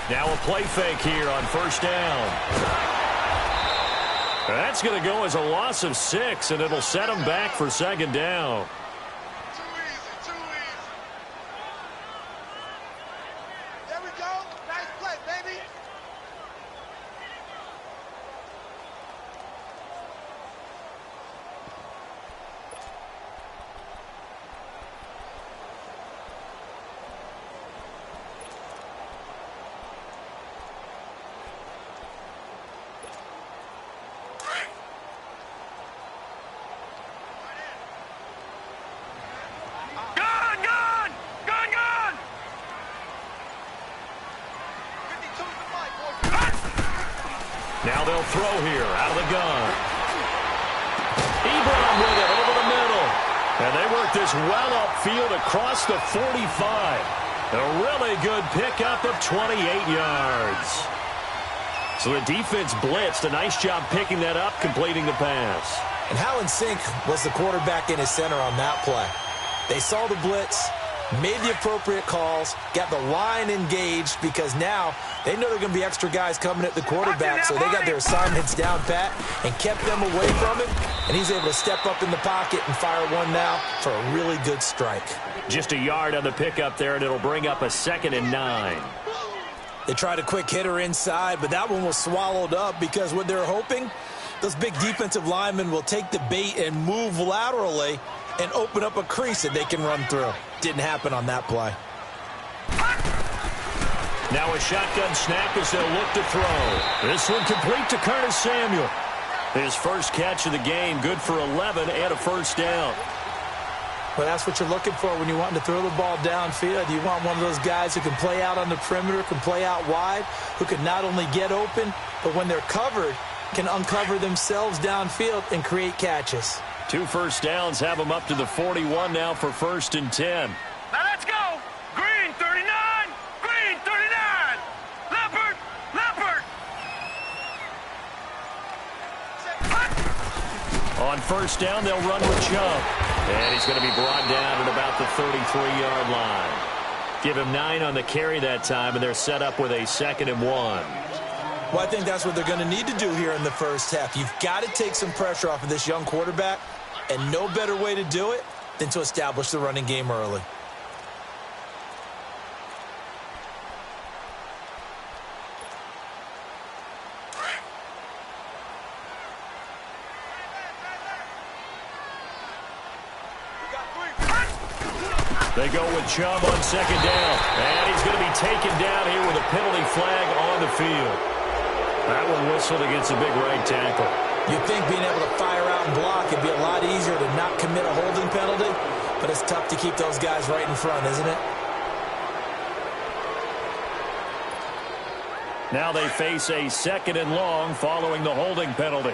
Now a play fake here on first down. That's going to go as a loss of 6, and it'll set them back for second down. Now they'll throw here out of the gun. Ebron with it over the middle. And they work this well upfield across the 45. A really good pickup of 28 yards. So the defense blitzed. A nice job picking that up, completing the pass. And how in sync was the quarterback and his center on that play? They saw the blitz, made the appropriate calls, got the line engaged, because now they know there are going to be extra guys coming at the quarterback, so they got their assignments down pat and kept them away from him, and he's able to step up in the pocket and fire one now for a really good strike. Just a yard on the pickup there, and it'll bring up a 2nd and 9. They tried a quick hitter inside, but that one was swallowed up because what they're hoping, those big defensive linemen will take the bait and move laterally and open up a crease that they can run through. Didn't happen on that play. Now a shotgun snap as they'll look to throw. This one complete to Curtis Samuel. His first catch of the game, good for 11 and a first down. Well, that's what you're looking for when you want to throw the ball downfield. You want one of those guys who can play out on the perimeter, can play out wide, who can not only get open, but when they're covered, can uncover themselves downfield and create catches. 2 first downs have them up to the 41 now for 1st and 10. Now let's go. Green 39. Green 39. Leopard. Leopard. On first down, they'll run with Chubb. And he's going to be brought down at about the 33-yard line. Give him 9 on the carry that time, and they're set up with a 2nd and 1. Well, I think that's what they're going to need to do here in the first half. You've got to take some pressure off of this young quarterback, and no better way to do it than to establish the running game early. They go with Chubb on 2nd down. And he's going to be taken down here with a penalty flag on the field. That one whistled against a big right tackle. You'd think being able to fire out and block, it'd be a lot easier to not commit a holding penalty, but it's tough to keep those guys right in front, isn't it? Now they face a 2nd and long following the holding penalty.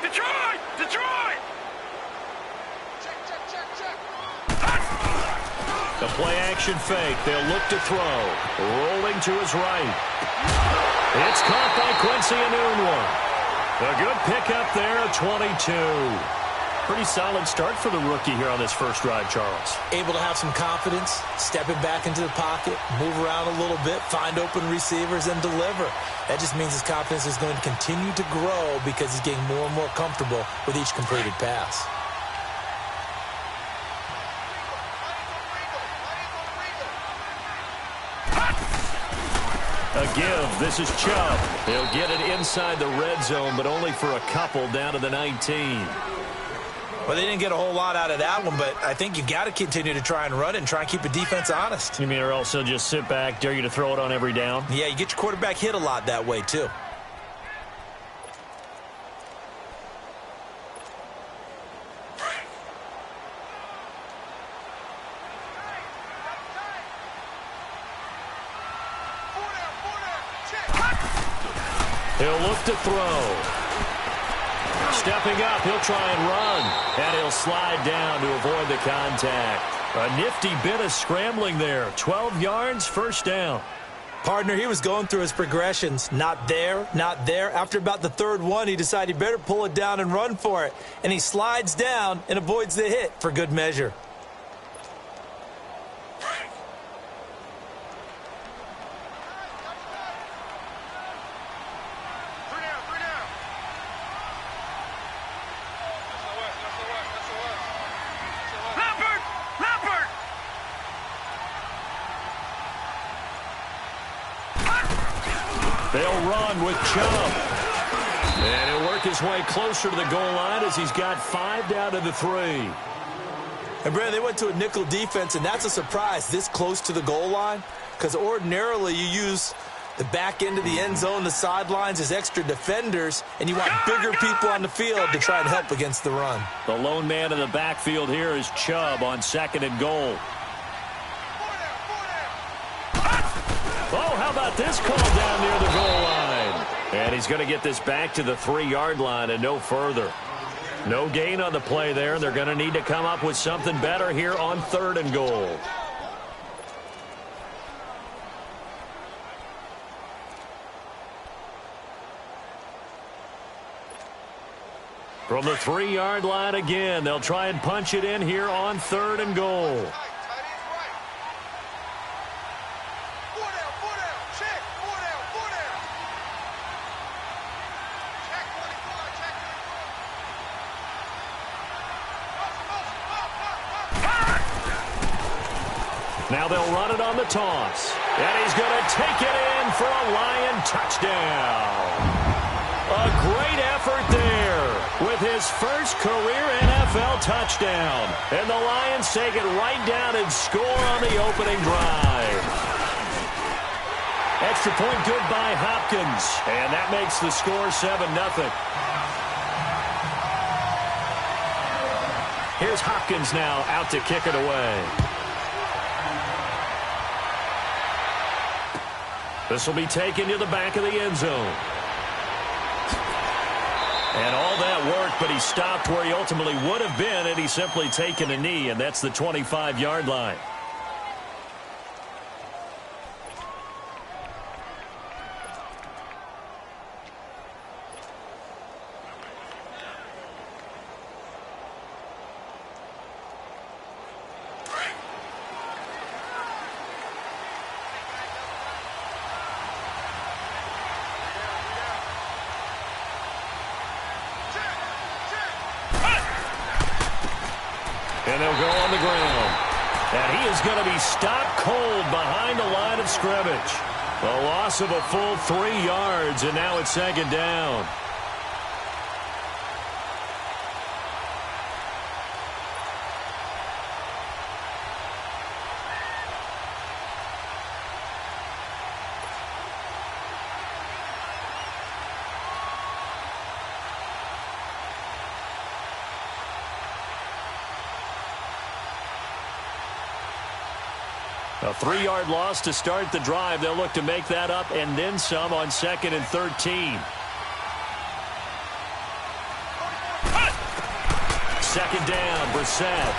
Detroit! Detroit! The play-action fake. They'll look to throw. Rolling to his right. It's caught by Quincy Enunwa. A good pickup there at 22. Pretty solid start for the rookie here on this first drive, Charles. Able to have some confidence, stepping back into the pocket, move around a little bit, find open receivers, and deliver. That just means his confidence is going to continue to grow because he's getting more and more comfortable with each completed pass. A give. This is Chubb. He'll get it inside the red zone, but only for a couple down to the 19. Well, they didn't get a whole lot out of that one, but I think you got to continue to try and run it and try and keep the defense honest. You mean or else they'll just sit back, dare you to throw it on every down? Yeah, you get your quarterback hit a lot that way, too. He'll look to throw. Stepping up, he'll try and run. And he'll slide down to avoid the contact. A nifty bit of scrambling there. 12 yards, first down. Partner, he was going through his progressions. Not there, not there. After about the third one, he decided he better pull it down and run for it. And he slides down and avoids the hit for good measure. run with Chubb. And he'll work his way closer to the goal line as he's got 5 down to the 3. And, Brandon, they went to a nickel defense, and that's a surprise this close to the goal line, because ordinarily you use the back end of the end zone, the sidelines as extra defenders, and you want bigger people on the field to try and help against the run. The lone man in the backfield here is Chubb on 2nd and goal. Oh, how about this call down near the goal line? And he's going to get this back to the 3-yard line and no further. No gain on the play there. They're going to need to come up with something better here on 3rd and goal. From the 3-yard line again, they'll try and punch it in here on 3rd and goal. Now they'll run it on the toss. And he's going to take it in for a Lion touchdown. A great effort there with his first career NFL touchdown. And the Lions take it right down and score on the opening drive. Extra point good by Hopkins. And that makes the score 7-0. Here's Hopkins now out to kick it away. This will be taken to the back of the end zone. And all that worked, but he stopped where he ultimately would have been had he simply taken a knee, and that's the 25-yard line. And they'll go on the ground. And he is going to be stopped cold behind the line of scrimmage. A loss of a full 3 yards, and now it's 2nd down. A 3-yard loss to start the drive. They'll look to make that up and then some on 2nd and 13. 2nd down, Brissett.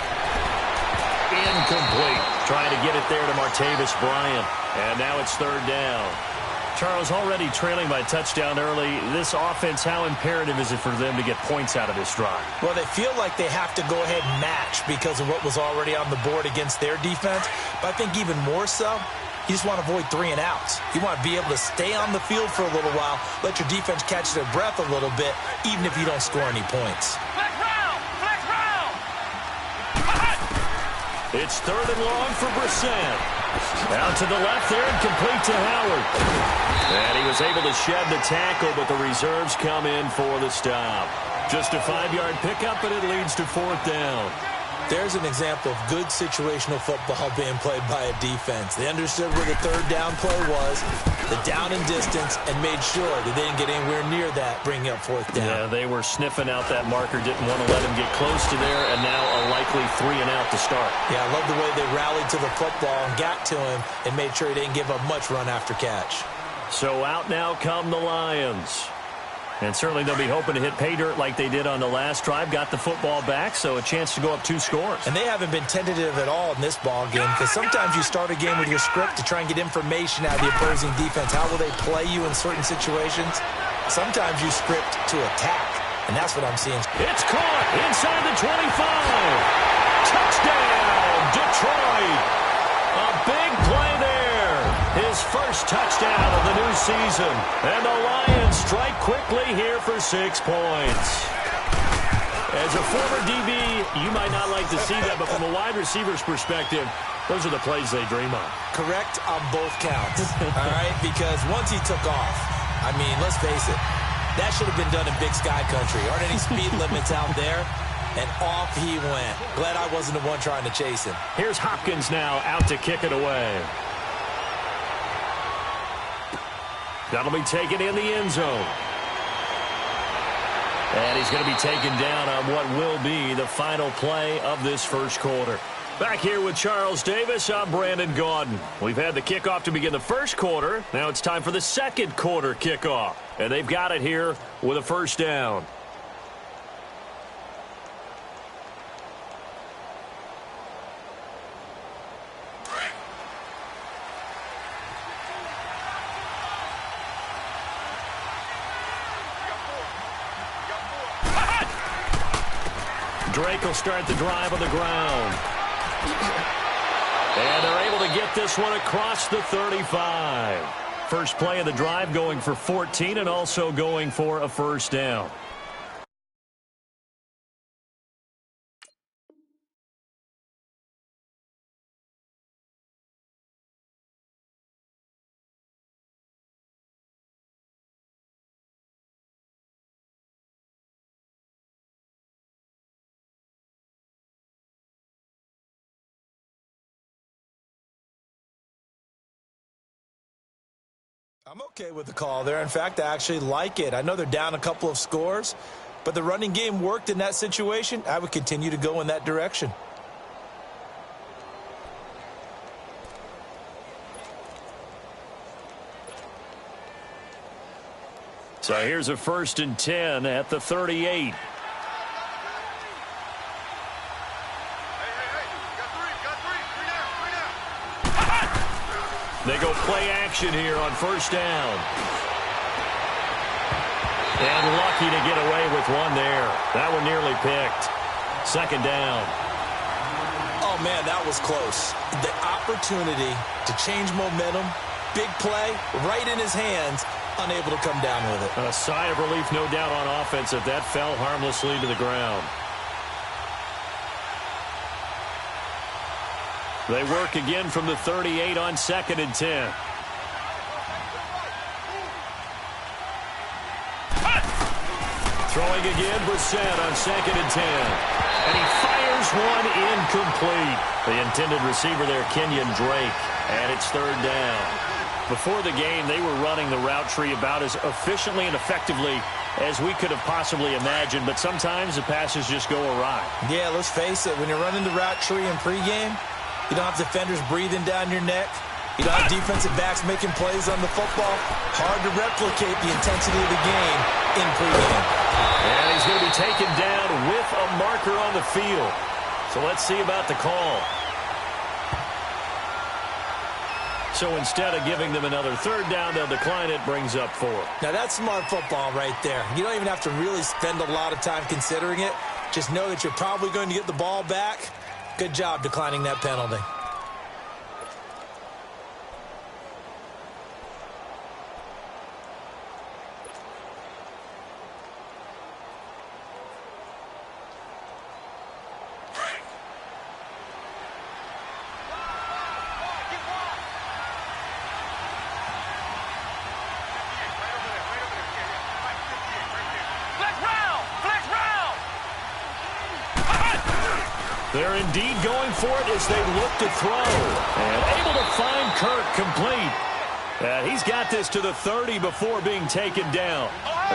Incomplete. Trying to get it there to Martavis Bryant. And now it's 3rd down. Charles, already trailing by touchdown early. This offense, how imperative is it for them to get points out of this drive? Well, they feel like they have to go ahead and match because of what was already on the board against their defense. But I think even more so, you just want to avoid 3 and outs. You want to be able to stay on the field for a little while, let your defense catch their breath a little bit, even if you don't score any points. Flex round! Flex round! It's 3rd and long for Brissett. Out to the left there and complete to Howard. And he was able to shed the tackle, but the reserves come in for the stop. Just a 5-yard pickup, and it leads to 4th down. There's an example of good situational football being played by a defense. They understood where the 3rd down play was, the down and distance, and made sure that they didn't get anywhere near that, bringing up 4th down. Yeah, they were sniffing out that marker, didn't want to let him get close to there, and now a likely 3 and out to start. Yeah, I love the way they rallied to the football and got to him and made sure he didn't give up much run after catch. So out now come the Lions. And certainly they'll be hoping to hit pay dirt like they did on the last drive. Got the football back, so a chance to go up 2 scores. And they haven't been tentative at all in this ball game because sometimes you start a game with your script to try and get information out of the opposing defense. How will they play you in certain situations? Sometimes you script to attack, and that's what I'm seeing. It's caught inside the 25. Touchdown, Detroit. A big play there. His first touchdown of the new season. And the Lions strike quickly here for 6 points. As a former DB, you might not like to see that, but from a wide receiver's perspective, those are the plays they dream of. Correct on both counts, all right? Because once he took off, I mean, let's face it. That should have been done in Big Sky Country. Aren't any speed limits out there? And off he went. Glad I wasn't the one trying to chase him. Here's Hopkins now out to kick it away. That'll be taken in the end zone. And he's going to be taken down on what will be the final play of this first quarter. Back here with Charles Davis, I'm Brandon Gaudin. We've had the kickoff to begin the first quarter. Now it's time for the second quarter kickoff. And they've got it here with a first down. Drake will start the drive on the ground. And they're able to get this one across the 35. First play of the drive going for 14 and also going for a first down. I'm okay with the call there. In fact, I actually like it. I know they're down a couple of scores, but the running game worked in that situation. I would continue to go in that direction. So here's a 1st and 10 at the 38. They go play action here on first down. And lucky to get away with one there. That one nearly picked. Second down. Oh, man, that was close. The opportunity to change momentum, big play, right in his hands, unable to come down with it. A sigh of relief, no doubt, on offense if that fell harmlessly to the ground. They work again from the 38 on 2nd and 10. Throwing again, Brissett on 2nd and 10. And he fires one incomplete. The intended receiver there, Kenyon Drake. And it's 3rd down. Before the game, they were running the route tree about as efficiently and effectively as we could have possibly imagined. But sometimes the passes just go awry. Yeah, let's face it. When you're running the route tree in pregame, you don't have defenders breathing down your neck. You don't have defensive backs making plays on the football. Hard to replicate the intensity of the game in pregame. And he's going to be taken down with a marker on the field. So let's see about the call. So instead of giving them another 3rd down, they'll decline it, brings up 4. Now that's smart football right there. You don't even have to really spend a lot of time considering it. Just know that you're probably going to get the ball back. Good job declining that penalty. They're indeed going for it as they look to throw. And able to find Kirk complete. And he's got this to the 30 before being taken down.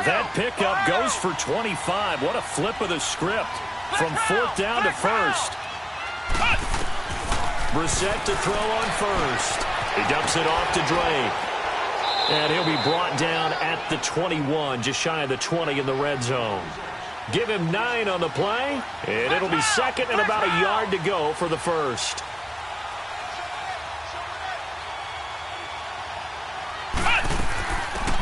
That pickup goes for 25. What a flip of the script from 4th down to 1st. Brissett to throw on 1st. He dumps it off to Drake. And he'll be brought down at the 21, just shy of the 20 in the red zone. Give him 9 on the play, and it'll be 2nd and about a yard to go for the 1st.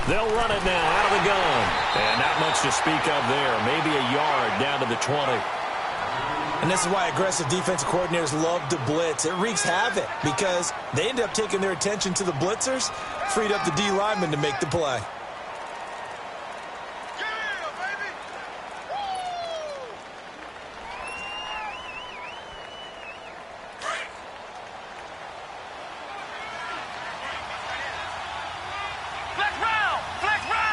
They'll run it now out of the gun. And not much to speak of there. Maybe a yard down to the 20. And this is why aggressive defensive coordinators love to blitz. It wreaks havoc because they end up taking their attention to the blitzers, freed up the D lineman to make the play. Flex round! Flex round!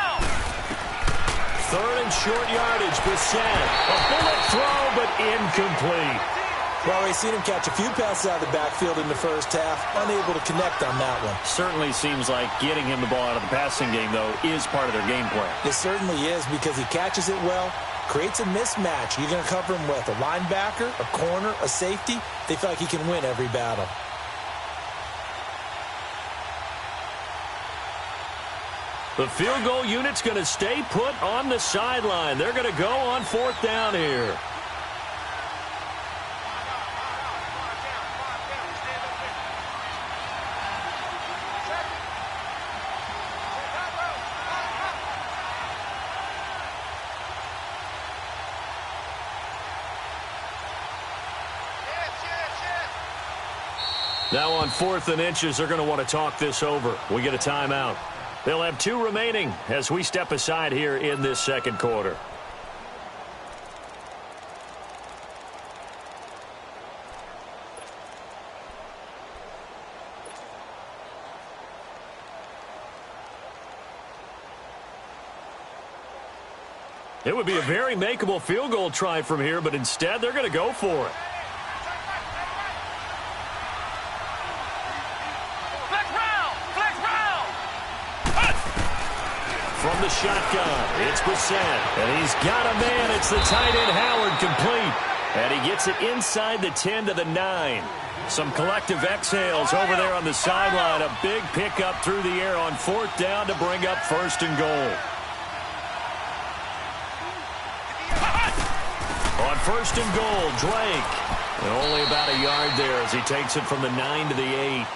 in short yardage. Brissett, a bullet throw, but incomplete. Well, we've seen him catch a few passes out of the backfield in the first half, unable to connect on that one. Certainly seems like getting him the ball out of the passing game, though, is part of their game plan. It certainly is because he catches it well, creates a mismatch. You're going to cover him with a linebacker, a corner, a safety. They feel like he can win every battle. The field goal unit's going to stay put on the sideline. They're going to go on 4th down here. Now on 4th and inches, they're going to want to talk this over. We get a timeout. They'll have 2 remaining as we step aside here in this second quarter. It would be a very makeable field goal try from here, but instead they're going to go for it. From the shotgun, it's Brissett, and he's got a man. It's the tight end, Howard, complete. And he gets it inside the 10 to the 9. Some collective exhales over there on the sideline. A big pickup through the air on 4th down to bring up 1st and goal. On 1st and goal, Drake. And only about a yard there as he takes it from the 9 to the 8.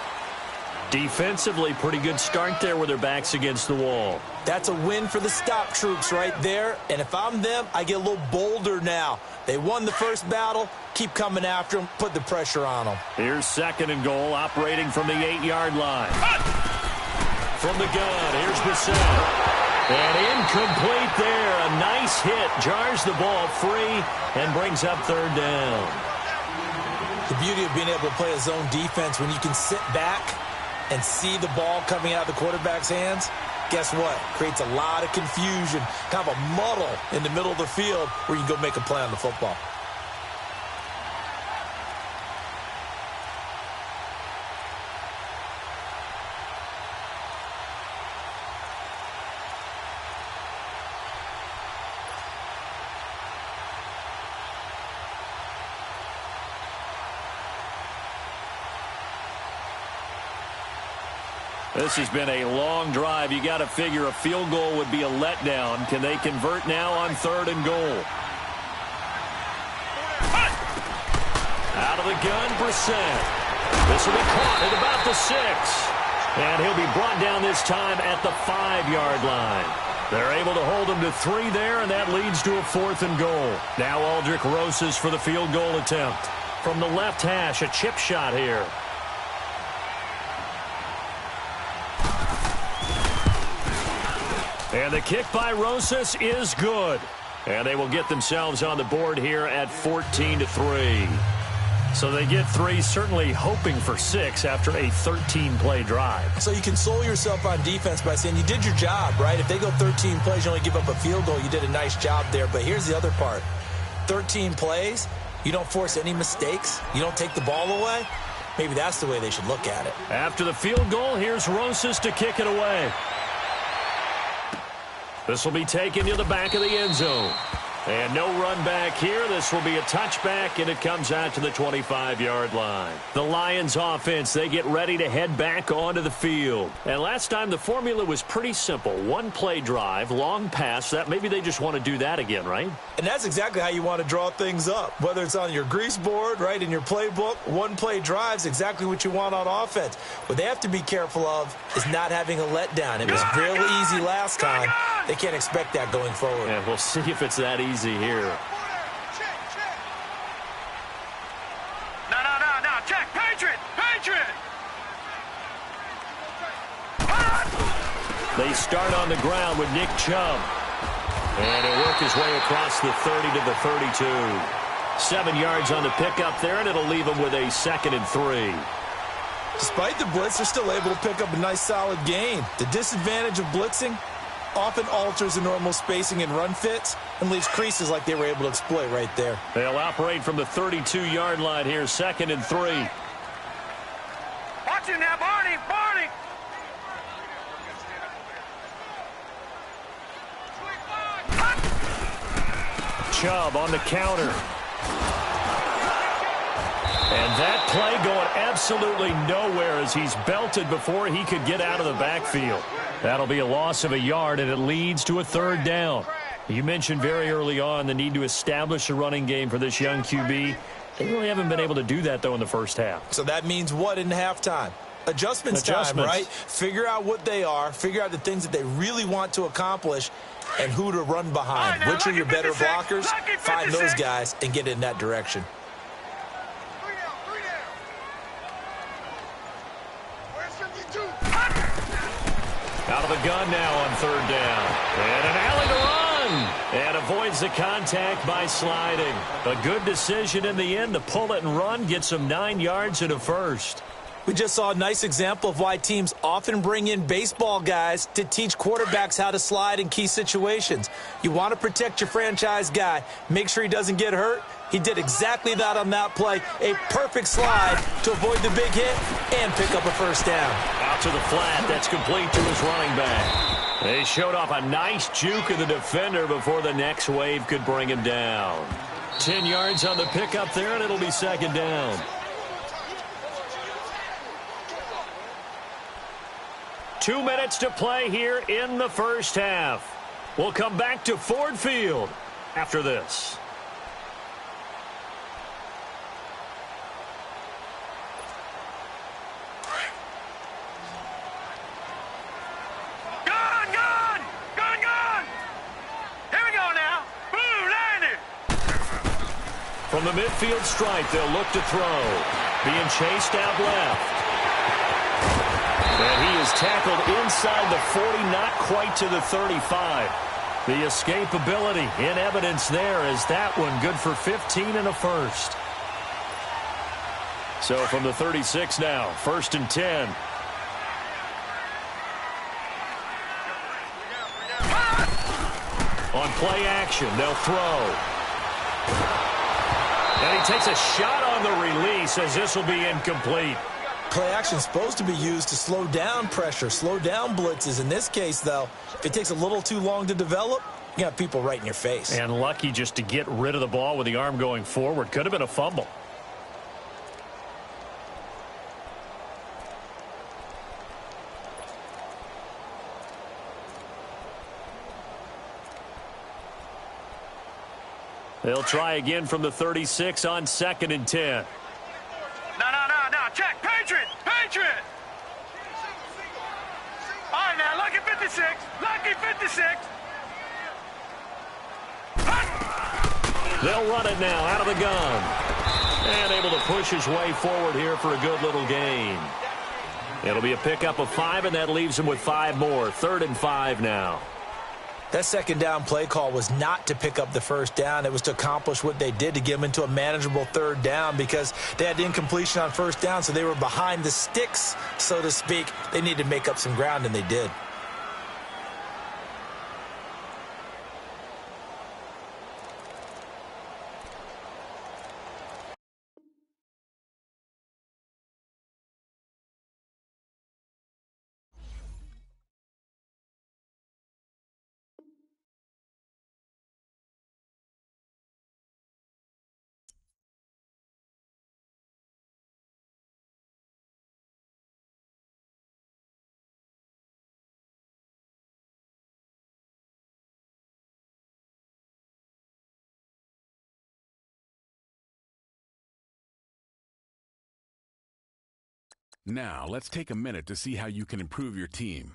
Defensively, pretty good start there with their backs against the wall. That's a win for the stop troops right there. And if I'm them, I get a little bolder now. They won the first battle. Keep coming after them. Put the pressure on them. Here's 2nd and goal, operating from the 8-yard line. From the gun, here's Brissett. And incomplete there. A nice hit. Jars the ball free and brings up 3rd down. The beauty of being able to play a zone defense when you can sit back and see the ball coming out of the quarterback's hands, guess what? Creates a lot of confusion, kind of a muddle in the middle of the field where you can go make a play on the football. This has been a long drive. You got to figure a field goal would be a letdown. Can they convert now on 3rd and goal? Out of the gun, Brissett. This will be caught at about the 6. And he'll be brought down this time at the 5-yard line. They're able to hold him to 3 there, and that leads to a 4th and goal. Now Aldrich Rosas for the field goal attempt. From the left hash, a chip shot here. And the kick by Rosas is good. And they will get themselves on the board here at 14-3. So they get 3, certainly hoping for 6 after a 13-play drive. So you console yourself on defense by saying you did your job, right? If they go 13 plays, you only give up a field goal, you did a nice job there. But here's the other part. 13 plays, you don't force any mistakes, you don't take the ball away. Maybe that's the way they should look at it. After the field goal, here's Rosas to kick it away. This will be taken to the back of the end zone. And no run back here. This will be a touchback, and it comes out to the 25-yard line. The Lions offense, they get ready to head back onto the field. And last time the formula was pretty simple. 1-play drive, long pass. That maybe they just want to do that again, right? And that's exactly how you want to draw things up. Whether it's on your grease board, right, in your playbook, 1-play drive is exactly what you want on offense. What they have to be careful of is not having a letdown. It was real easy last time. They can't expect that going forward. And we'll see if it's that easy here. No. Check. Patriot. They start on the ground with Nick Chubb. And he'll work his way across the 30 to the 32. 7 yards on the pickup there, and it'll leave him with a 2nd and 3. Despite the blitz, they're still able to pick up a nice solid gain. The disadvantage of blitzing, often alters the normal spacing and run fits and leaves creases like they were able to exploit right there. They'll operate from the 32-yard line here, 2nd and 3. Watch it now, Barney! Barney! Chubb on the counter. And that play going absolutely nowhere as he's belted before he could get out of the backfield. That'll be a loss of a yard, and it leads to a 3rd down. You mentioned very early on the need to establish a running game for this young QB. They really haven't been able to do that, though, in the first half. So that means what in halftime? Adjustments time, right? Figure out what they are, figure out the things that they really want to accomplish, and who to run behind. Right, now, which are your better blockers? Find those 56. guys and get in that direction. Out of the gun now on 3rd down. And an alley to run. And avoids the contact by sliding. A good decision in the end to pull it and run. Gets him 9 yards and a first. We just saw a nice example of why teams often bring in baseball guys to teach quarterbacks how to slide in key situations. You want to protect your franchise guy. Make sure he doesn't get hurt. He did exactly that on that play. A perfect slide to avoid the big hit and pick up a 1st down. Out to the flat. That's complete to his running back. They showed off a nice juke of the defender before the next wave could bring him down. 10 yards on the pickup there, and it'll be 2nd down. Two minutes to play here in the first half. We'll come back to Ford Field after this. From the midfield stripe, they'll look to throw. Being chased out left. And he is tackled inside the 40, not quite to the 35. The escapability in evidence there is that one good for 15 and a first. So from the 36 now, 1st and 10. On play action, they'll throw. And he takes a shot on the release as this will be incomplete. Play action is supposed to be used to slow down pressure, slow down blitzes. In this case, though, if it takes a little too long to develop, you got people right in your face. And lucky just to get rid of the ball with the arm going forward. Could have been a fumble. They'll try again from the 36 on 2nd and 10. No. Check. Patriot. Patriot. All right, now. Lucky 56. Lucky 56. They'll run it now out of the gun. And able to push his way forward here for a good little gain. It'll be a pickup of 5, and that leaves him with 5 more. 3rd and 5 now. That 2nd down play call was not to pick up the 1st down. It was to accomplish what they did to get them into a manageable 3rd down because they had incompletion on 1st down, so they were behind the sticks, so to speak. They needed to make up some ground, and they did. Now, let's take a minute to see how you can improve your team.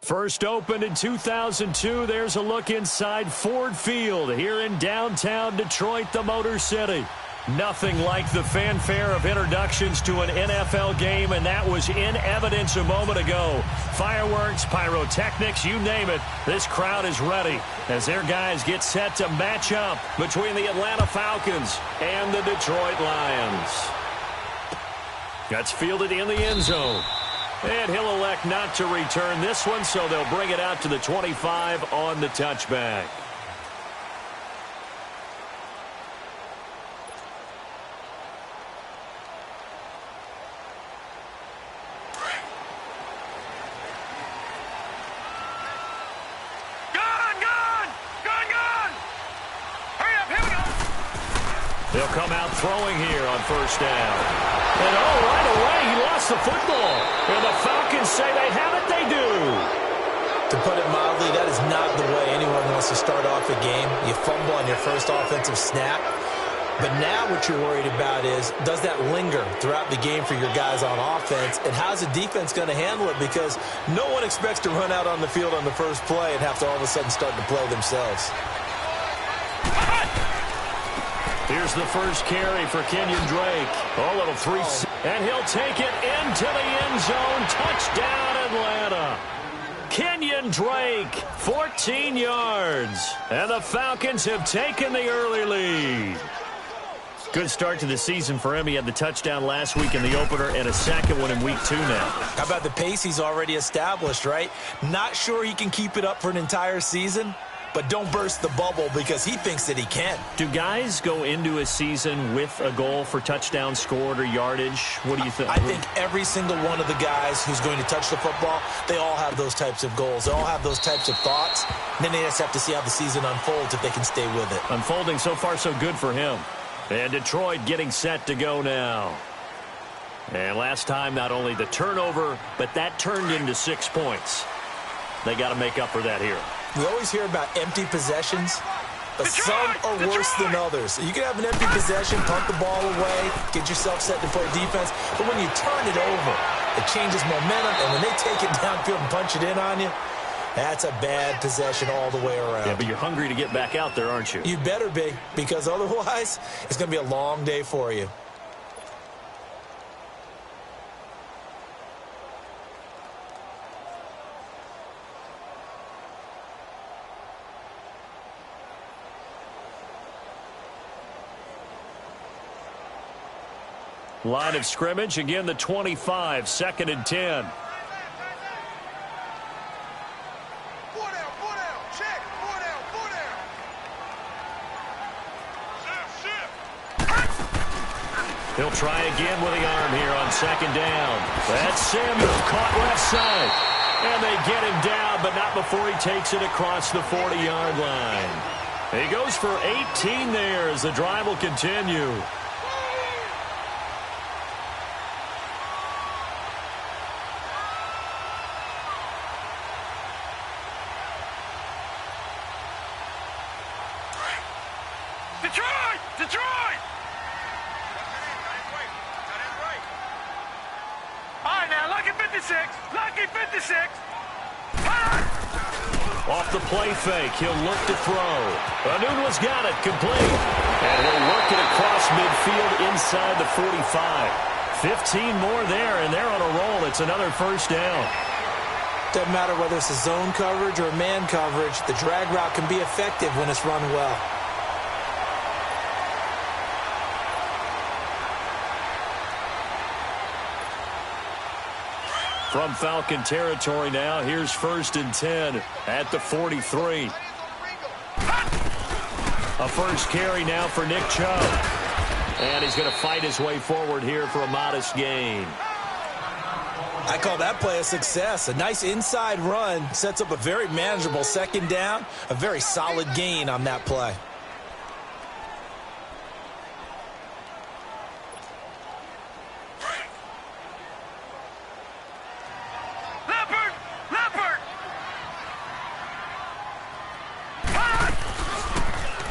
First opened in 2002, there's a look inside Ford Field here in downtown Detroit, the Motor City. Nothing like the fanfare of introductions to an NFL game, and that was in evidence a moment ago. Fireworks, pyrotechnics, you name it, this crowd is ready as their guys get set to match up between the Atlanta Falcons and the Detroit Lions. That's fielded in the end zone. And he'll elect not to return this one, so they'll bring it out to the 25 on the touchback. They'll come out throwing here on first down. And right away, he lost the football. And the Falcons say they have it, they do. To put it mildly, that is not the way anyone wants to start off a game. You fumble on your first offensive snap. But now what you're worried about is, does that linger throughout the game for your guys on offense? And how's the defense going to handle it? Because no one expects to run out on the field on the first play and have to all of a sudden start to play themselves. Here's the first carry for Kenyon Drake. Oh, little three. And he'll take it into the end zone. Touchdown, Atlanta. Kenyon Drake, 14 yards. And the Falcons have taken the early lead. Good start to the season for him. He had the touchdown last week in the opener and a second one in week 2 now. How about the pace he's already established, right? Not sure he can keep it up for an entire season, but don't burst the bubble because he thinks that he can. Do guys go into a season with a goal for touchdown scored or yardage? What do you think? I think every single one of the guys who's going to touch the football, they all have those types of goals. They all have those types of thoughts. Then they just have to see how the season unfolds if they can stay with it. Unfolding so far so good for him. And Detroit getting set to go now. And last time, not only the turnover, but that turned into 6 points. They got to make up for that here. We always hear about empty possessions, but some are worse than others. You can have an empty possession, punt the ball away, get yourself set to play defense, but when you turn it over, it changes momentum, and when they take it downfield and punch it in on you, that's a bad possession all the way around. Yeah, but you're hungry to get back out there, aren't you? You better be, because otherwise, it's going to be a long day for you. Line of scrimmage, again the 25, 2nd and 10. He'll try again with the arm here on 2nd down. That's Samuel, caught left side. And they get him down, but not before he takes it across the 40-yard line. He goes for 18 there as the drive will continue. Detroit! Detroit! All right, now, lucky 56. Lucky 56. Off the play fake, he'll look to throw. Anunwa's got it, complete. And he'll work it across midfield inside the 45. 15 more there, and they're on a roll. It's another first down. Doesn't matter whether it's a zone coverage or man coverage, the drag route can be effective when it's run well. From Falcon territory now, here's 1st and 10 at the 43. A first carry now for Nick Chubb. And he's going to fight his way forward here for a modest gain. I call that play a success. A nice inside run sets up a very manageable 2nd down, a very solid gain on that play.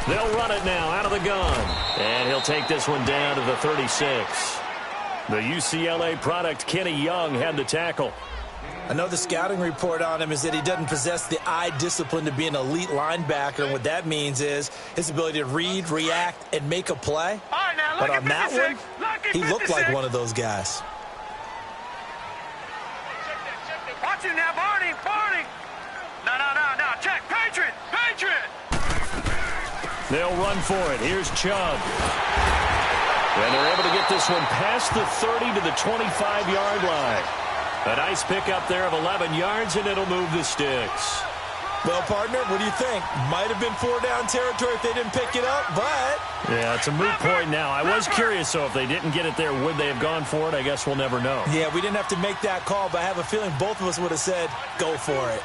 They'll run it now out of the gun. And he'll take this one down to the 36. The UCLA product, Kenny Young, had the tackle. I know the scouting report on him is that he doesn't possess the eye discipline to be an elite linebacker. And what that means is his ability to read, react, and make a play. All right, now, But on that one, he looked like one of those guys. Watch it now, Barney. No. Check. Patriot. They'll run for it. Here's Chubb. And they're able to get this one past the 30 to the 25-yard line. A nice pickup there of 11 yards, and it'll move the sticks. Well, partner, what do you think? Might have been 4-down territory if they didn't pick it up, but... Yeah, it's a moot point now. I was curious, so if they didn't get it there, would they have gone for it? I guess we'll never know. Yeah, we didn't have to make that call, but I have a feeling both of us would have said, go for it.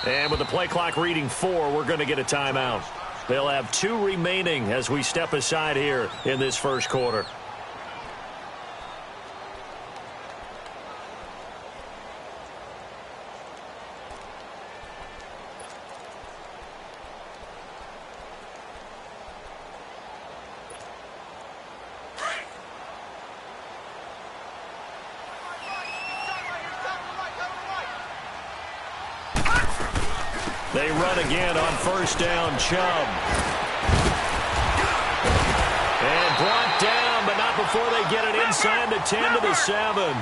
And with the play clock reading 4, we're going to get a timeout. They'll have 2 remaining as we step aside here in this first quarter. They run again on first down, Chubb. And brought down, but not before they get it inside the 10 to the 7.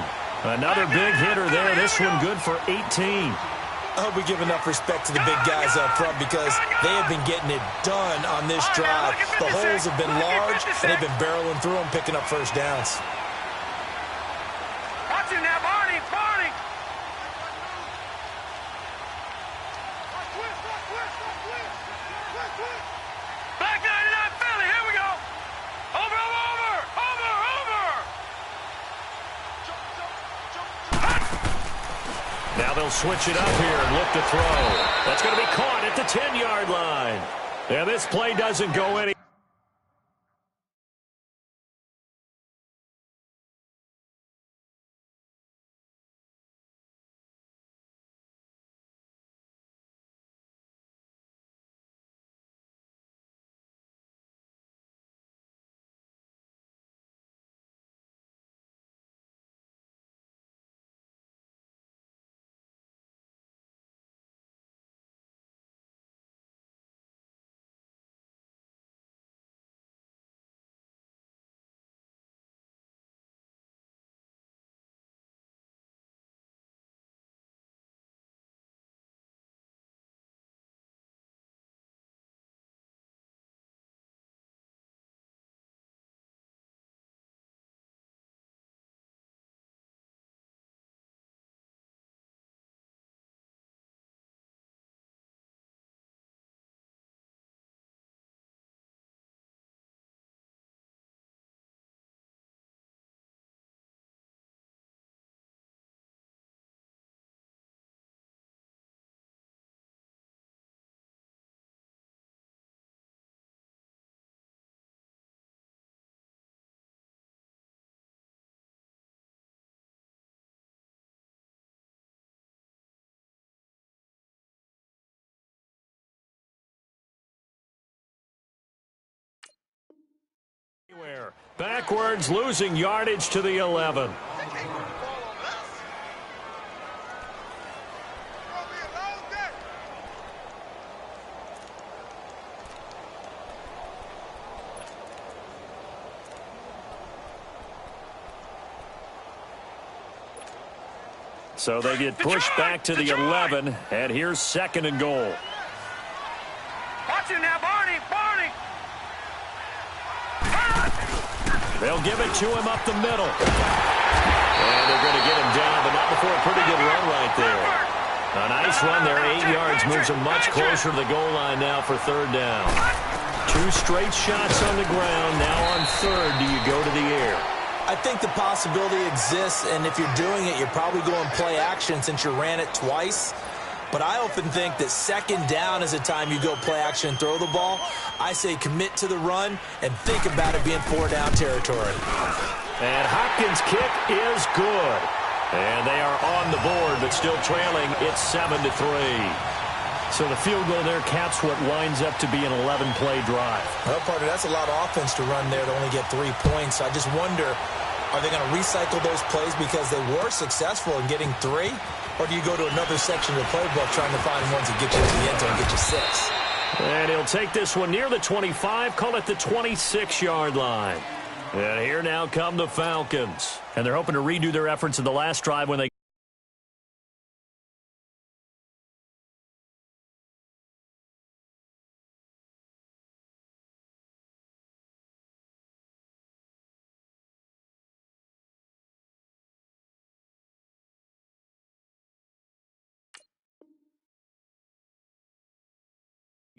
Another big hitter there. This one good for 18. I hope we give enough respect to the big guys up front because they have been getting it done on this drive. The holes have been large, and they've been barreling through them, picking up first downs. Watch it now, Barney. Black 99 Philly, here we go. Over. Now they'll switch it up here and look to throw. That's going to be caught at the 10-yard line. And this play doesn't go any. Backwards, losing yardage to the 11. So they get pushed back to the 11, and here's 2nd and goal. Watch it now, Barney. They'll give it to him up the middle. And they're going to get him down, but not before a pretty good run right there. A nice run there, 8 yards, moves him much closer to the goal line now for 3rd down. 2 straight shots on the ground. Now on 3rd, do you go to the air? I think the possibility exists, and if you're doing it, you're probably going play action since you ran it twice. But I often think that 2nd down is a time you go play action and throw the ball. I say commit to the run and think about it being 4-down territory. And Hopkins' kick is good. And they are on the board, but still trailing. It's 7-3. So the field goal there caps what winds up to be an 11-play drive. Well, partner, that's a lot of offense to run there to only get 3 points. I just wonder, are they going to recycle those plays because they were successful in getting 3? Or do you go to another section of the playbook trying to find ones that get you to the end zone and get you 6? And he'll take this one near the 25, call it the 26-yard line. And here now come the Falcons. And they're hoping to redo their efforts in the last drive when they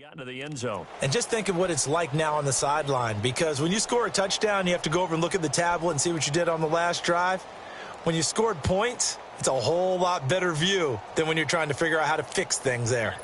got into the end zone. And just think of what it's like now on the sideline, because when you score a touchdown, you have to go over and look at the tablet and see what you did on the last drive. When you scored points, it's a whole lot better view than when you're trying to figure out how to fix things there.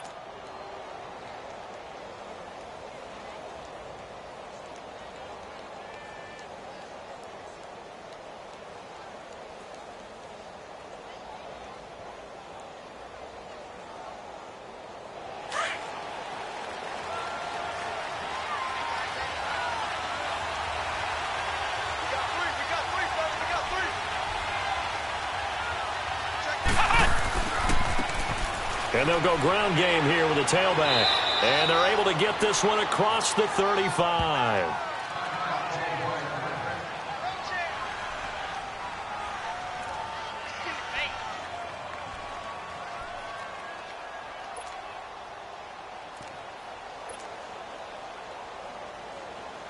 And they'll go ground game here with a tailback. And they're able to get this one across the 35.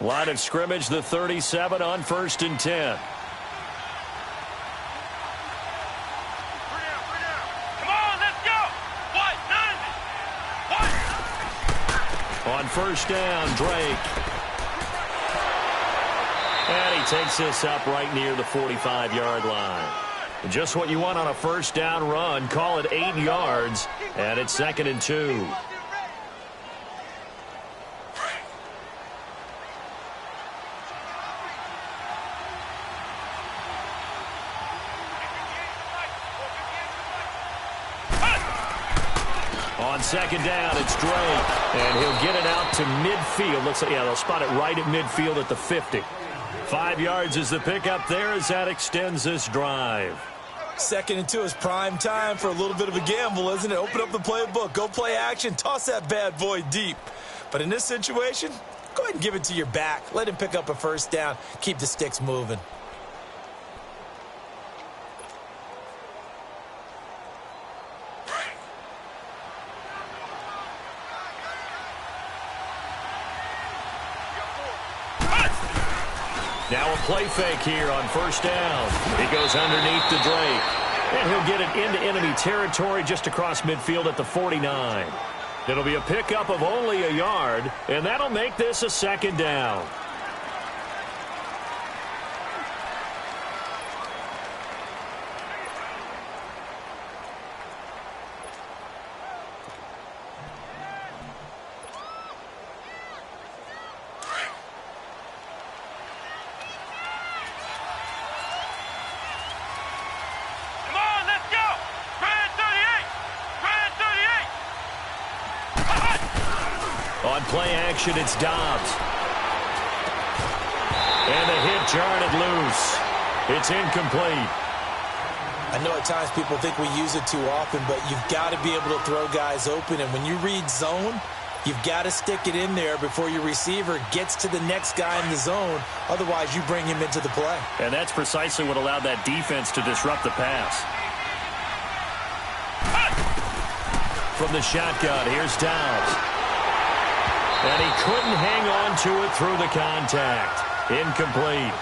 Line of scrimmage, the 37 on 1st and 10. On 1st down, Drake. And he takes this up right near the 45-yard line. Just what you want on a 1st down run. Call it 8 yards, and it's 2nd and 2. On 2nd down, it's Drake, and he'll get it out to midfield. Looks like, yeah, they'll spot it right at midfield at the 50. 5 yards is the pickup there as that extends this drive. 2nd and 2 is prime time for a little bit of a gamble, isn't it? Open up the playbook, go play action, toss that bad boy deep. But in this situation, go ahead and give it to your back. Let him pick up a 1st down, keep the sticks moving. Now a play fake here on 1st down. He goes underneath to Drake. And he'll get it into enemy territory just across midfield at the 49. It'll be a pickup of only a yard, and that'll make this a 2nd down. On play action, it's Dobbs. And the hit jarred it loose. It's incomplete. I know at times people think we use it too often, but you've got to be able to throw guys open. And when you read zone, you've got to stick it in there before your receiver gets to the next guy in the zone. Otherwise, you bring him into the play. And that's precisely what allowed that defense to disrupt the pass. From the shotgun, here's Dobbs. And he couldn't hang on to it through the contact. Incomplete.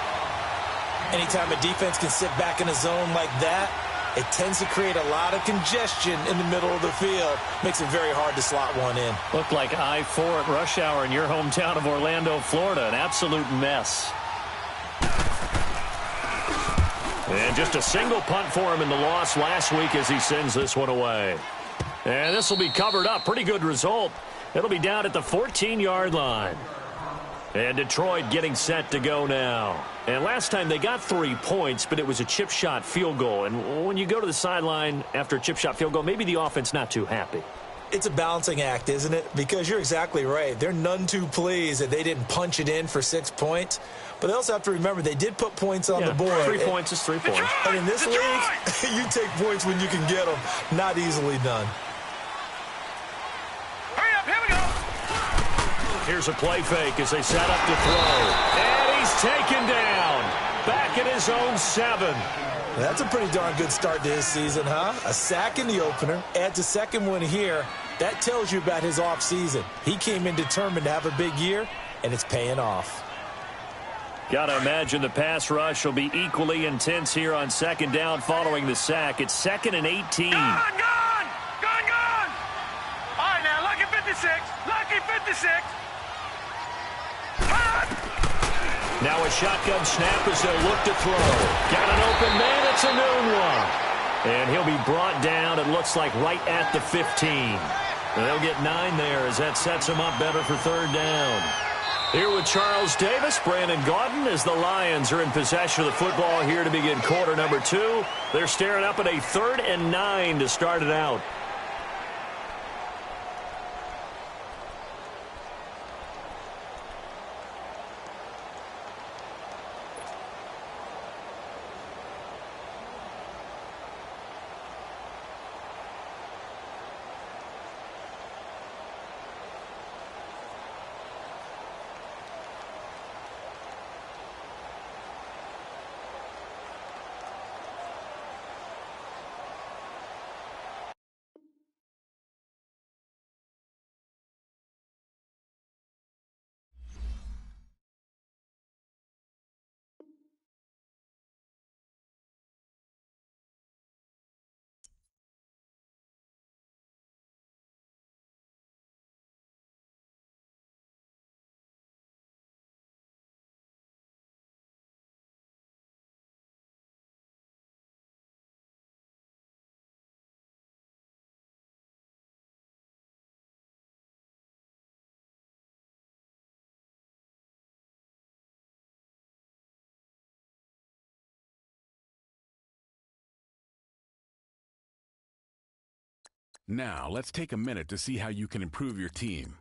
Anytime a defense can sit back in a zone like that, it tends to create a lot of congestion in the middle of the field. Makes it very hard to slot one in. Looked like I-4 at rush hour in your hometown of Orlando, Florida. An absolute mess. And just a single punt for him in the loss last week as he sends this one away. And this will be covered up. Pretty good result. It'll be down at the 14-yard line. And Detroit getting set to go now. And last time they got 3 points, but it was a chip shot field goal. And when you go to the sideline after a chip shot field goal, maybe the offense not too happy. It's a balancing act, isn't it? Because you're exactly right. They're none too pleased that they didn't punch it in for 6 points. But they also have to remember they did put points on the board. 3 points is 3 points. And in this league, you take points when you can get them. Not easily done. Hurry up, here we go. Here's a play fake as they set up to throw. And he's taken down. Back at his own 7. That's a pretty darn good start to his season, huh? A sack in the opener, adds a second one here. That tells you about his offseason. He came in determined to have a big year, and it's paying off. Got to imagine the pass rush will be equally intense here on second down following the sack. It's 2nd and 18. Gone! All right, now, lucky 56. Lucky 56. Now a shotgun snap as they'll look to throw. Got an open man. It's a noon one. And he'll be brought down, it looks like, right at the 15. They'll get 9 there as that sets them up better for 3rd down. Here with Charles Davis, Brandon Gaudin, as the Lions are in possession of the football here to begin quarter number 2. They're staring up at a 3rd and 9 to start it out. Now, let's take a minute to see how you can improve your team.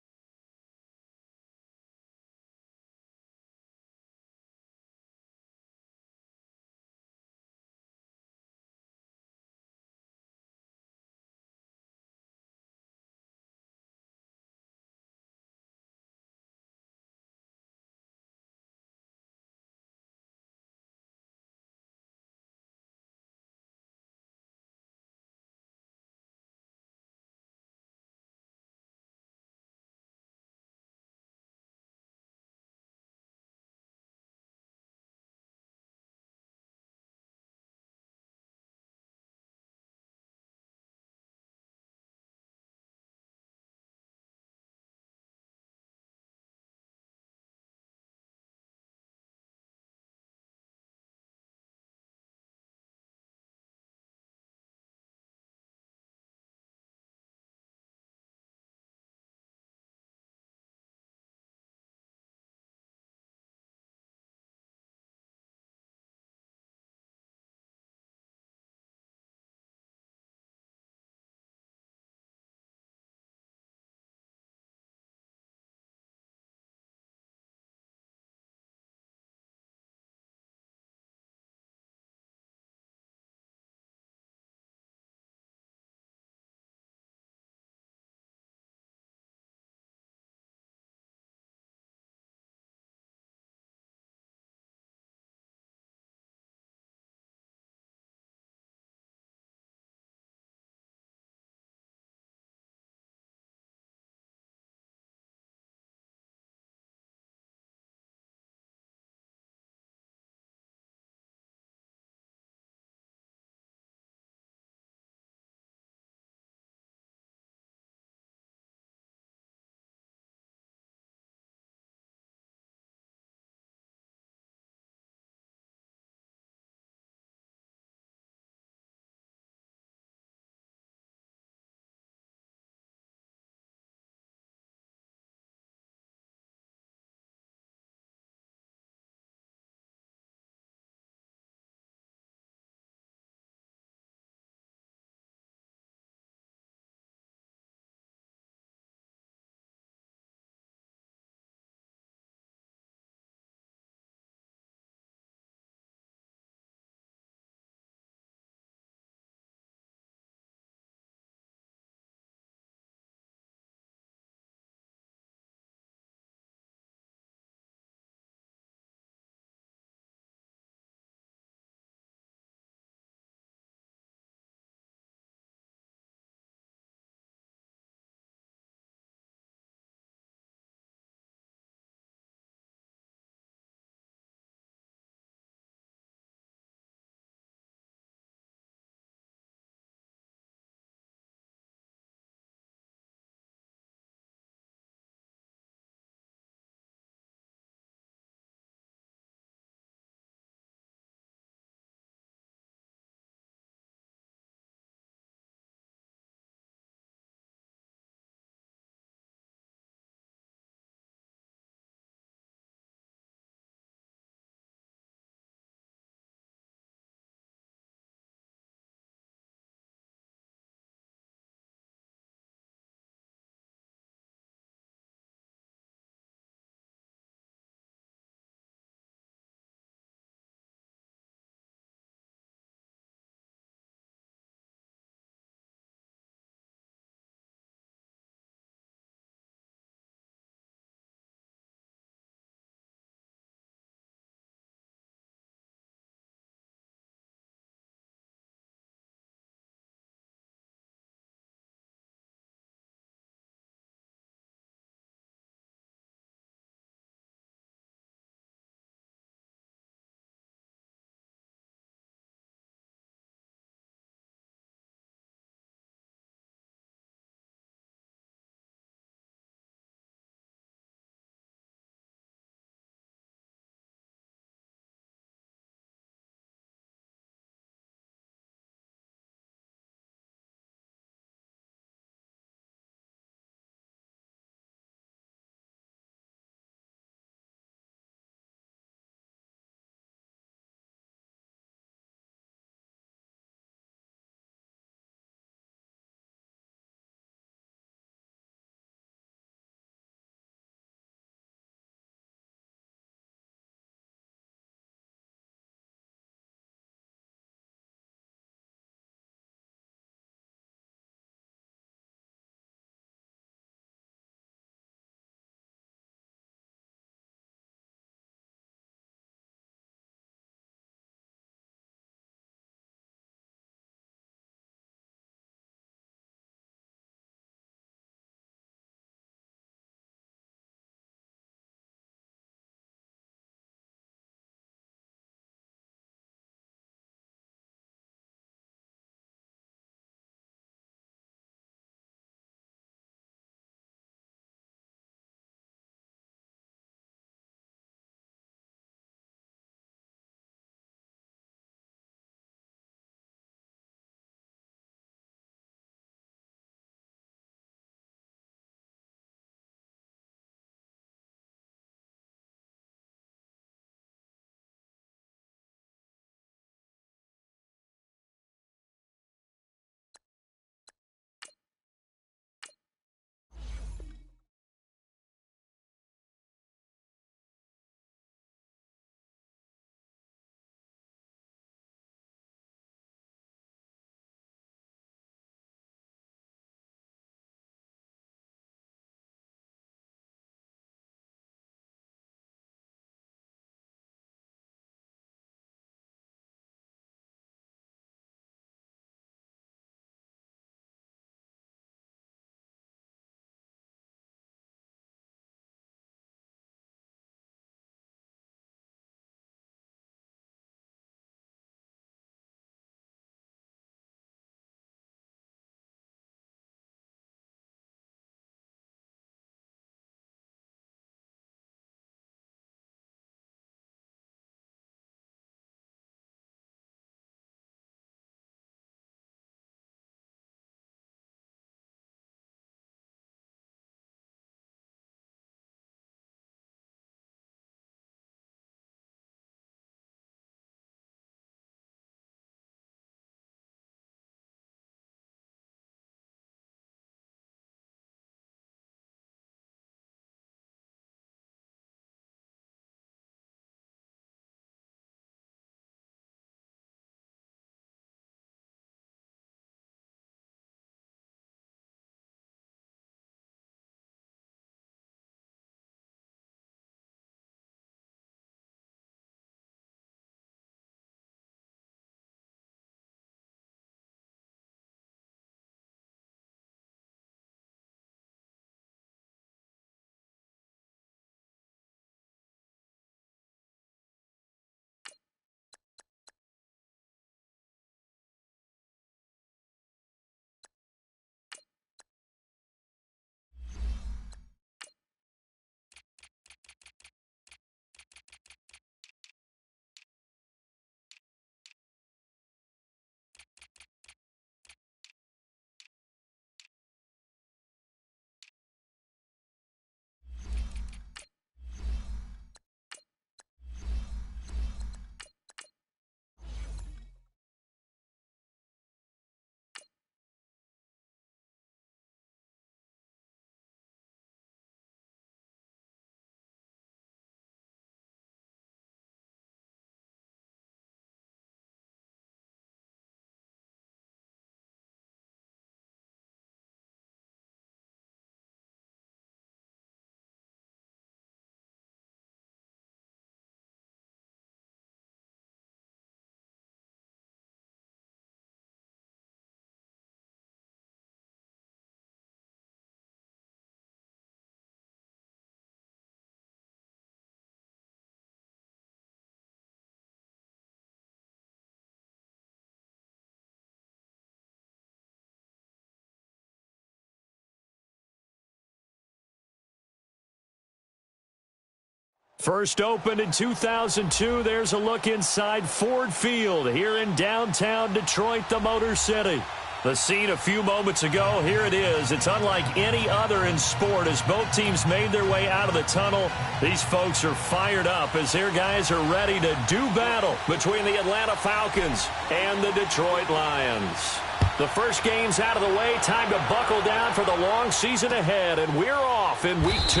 First opened in 2002, there's a look inside Ford Field here in downtown Detroit, the Motor City. The scene a few moments ago, here it is. It's unlike any other in sport as both teams made their way out of the tunnel. These folks are fired up as their guys are ready to do battle between the Atlanta Falcons and the Detroit Lions. The first game's out of the way. Time to buckle down for the long season ahead, and we're off in week 2.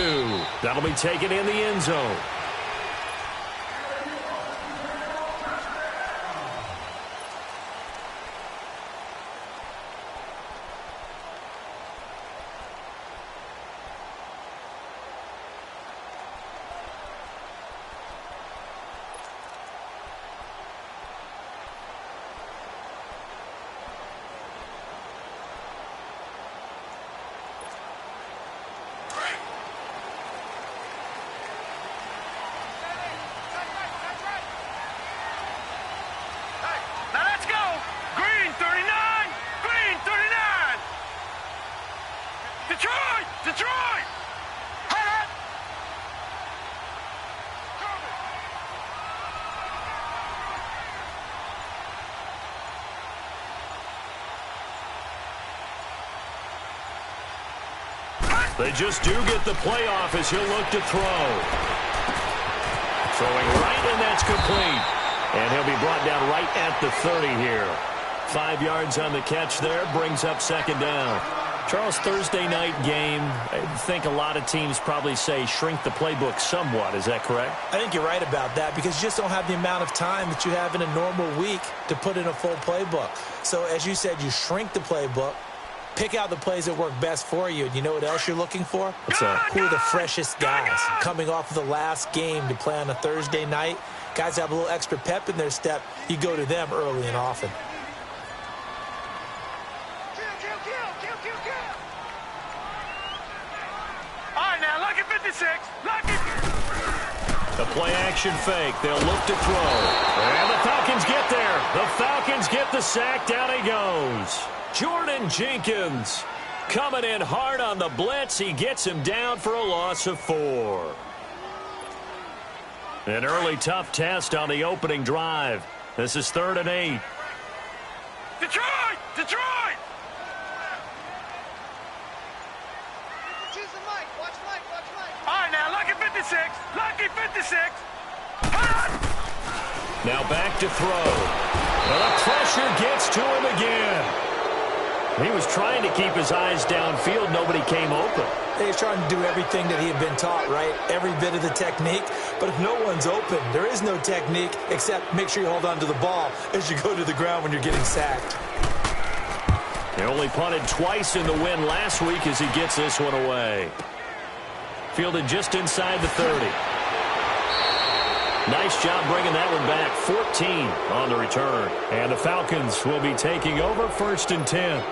That'll be taken in the end zone. Detroit! They just do get the playoff as he'll look to throw. Throwing right, and that's complete. And he'll be brought down right at the 30 here. 5 yards on the catch there, brings up second down. Charles, Thursday night game, I think a lot of teams probably say shrink the playbook somewhat. Is that correct? I think you're right about that because you just don't have the amount of time that you have in a normal week to put in a full playbook. So as you said, you shrink the playbook, pick out the plays that work best for you. And you know what else you're looking for? Who are the freshest guys coming off of the last game to play on a Thursday night? Guys have a little extra pep in their step. You go to them early and often. The play-action fake. They'll look to throw. And the Falcons get there. The Falcons get the sack. Down he goes. Jordan Jenkins coming in hard on the blitz. He gets him down for a loss of 4. An early tough test on the opening drive. This is 3rd and 8. Detroit! Detroit! All right, now, lucky 56. Lucky 56. Now back to throw. Well, the pressure gets to him again. He was trying to keep his eyes downfield. Nobody came open. He was trying to do everything that he had been taught, right? Every bit of the technique. But if no one's open, there is no technique except make sure you hold on to the ball as you go to the ground when you're getting sacked. He only punted twice in the win last week as he gets this one away. Fielded just inside the 30. Nice job bringing that one back. 14 on the return. And the Falcons will be taking over 1st and 10.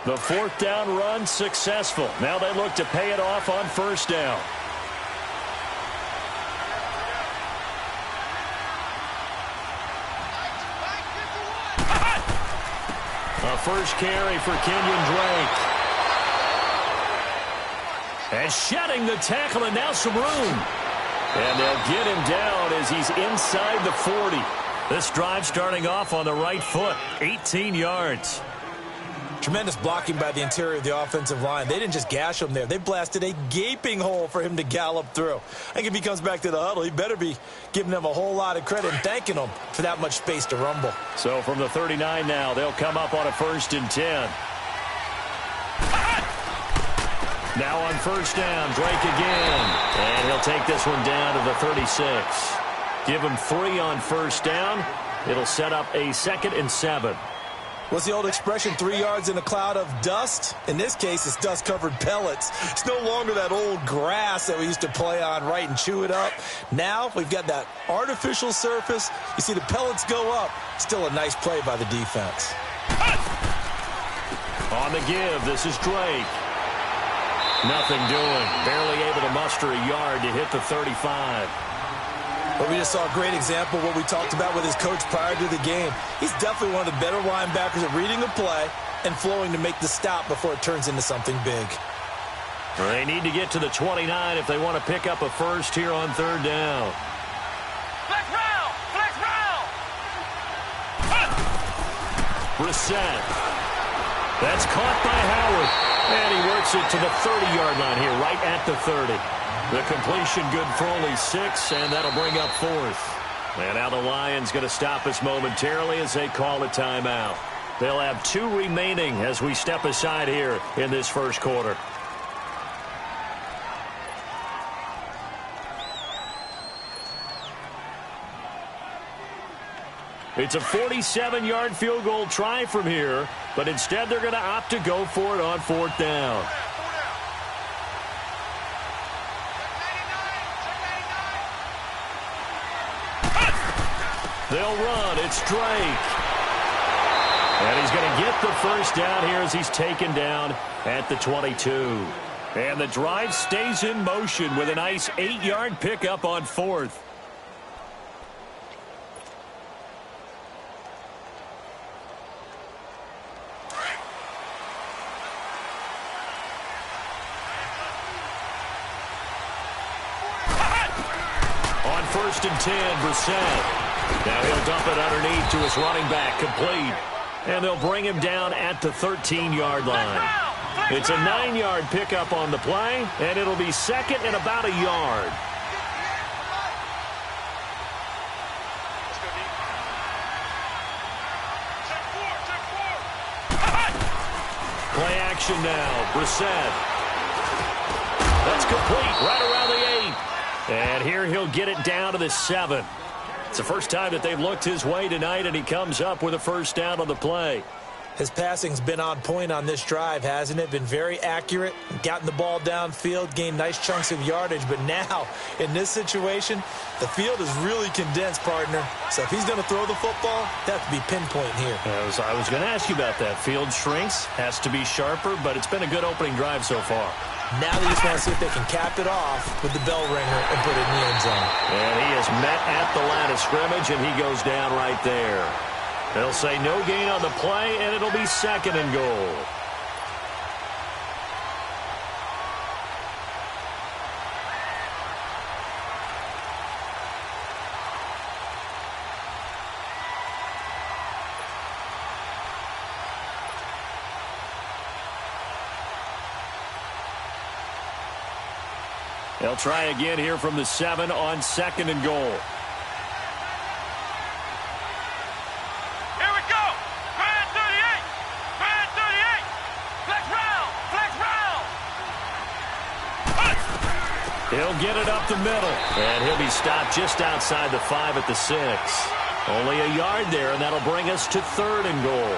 The 4th down run successful. Now they look to pay it off on 1st down. A first carry for Kenyon Drake. And shedding the tackle, and now some room. And they'll get him down as he's inside the 40. This drive starting off on the right foot. 18 yards. Tremendous blocking by the interior of the offensive line. They didn't just gash him there. They blasted a gaping hole for him to gallop through. I think if he comes back to the huddle, he better be giving them a whole lot of credit and thanking them for that much space to rumble. So from the 39 now, they'll come up on a 1st and 10. Now on 1st down, Drake again. And he'll take this one down to the 36. Give him 3 on 1st down. It'll set up a 2nd and 7. What's the old expression, 3 yards in a cloud of dust? In this case, it's dust-covered pellets. It's no longer that old grass that we used to play on, right, and chew it up. Now we've got that artificial surface. You see the pellets go up. Still a nice play by the defense. On the give, this is Drake. Nothing doing. Barely able to muster a yard to hit the 35. Well, we just saw a great example of what we talked about with his coach prior to the game. He's definitely one of the better linebackers at reading the play and flowing to make the stop before it turns into something big. They need to get to the 29 if they want to pick up a first here on third down. Flex round! Flex round! Brissett. That's caught by Howard. And he works it to the 30-yard line here, right at the 30. The completion good for only 6, and that'll bring up fourth. And now the Lions going to stop us momentarily as they call a timeout. They'll have 2 remaining as we step aside here in this first quarter. It's a 47-yard field goal try from here, but instead they're going to opt to go for it on fourth down. They'll run. It's Drake. And he's going to get the first down here as he's taken down at the 22. And the drive stays in motion with a nice 8-yard pickup on fourth. On first and 10, Brissett. Now he'll dump it underneath to his running back, complete. And they'll bring him down at the 13-yard line. It's a 9-yard pickup on the play, and it'll be second and about a yard. Play action now, Brissett. That's complete, right around the 8. And here he'll get it down to the 7. It's the first time that they've looked his way tonight, and he comes up with a first down on the play. His passing's been on point on this drive, hasn't it? Been very accurate, gotten the ball downfield, gained nice chunks of yardage. But now, in this situation, the field is really condensed, partner. So if he's going to throw the football, that has to be pinpoint here. I was going to ask you about that. Field shrinks, has to be sharper, but it's been a good opening drive so far. Now they just want to see if they can cap it off with the bell ringer and put it in the end zone. And he is met at the line of scrimmage, and he goes down right there. They'll say no gain on the play, and it'll be second and goal. They'll try again here from the 7 on second and goal. Here we go! Grand 38! Grand 38! Flex round! Flex round! He'll get it up the middle. And he'll be stopped just outside the 5 at the 6. Only a yard there, and that'll bring us to third and goal.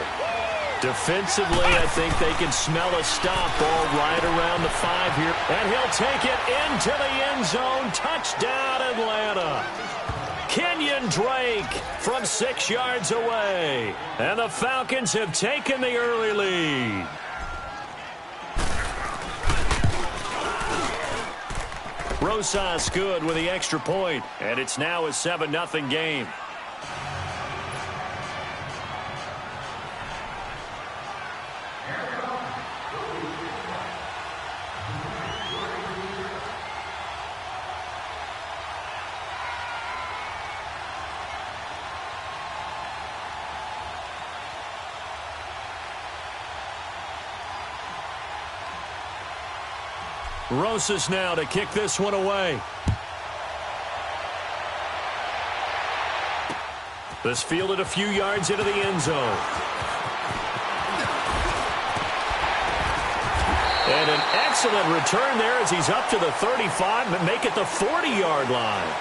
Defensively, I think they can smell a stop ball right around the 5 here. And he'll take it into the end zone. Touchdown, Atlanta. Kenyon Drake from 6 yards away. And the Falcons have taken the early lead. Rosas good with the extra point. And it's now a 7-0 game. Rosas now to kick this one away. This fielded a few yards into the end zone. And an excellent return there as he's up to the 35 and make it the 40-yard line.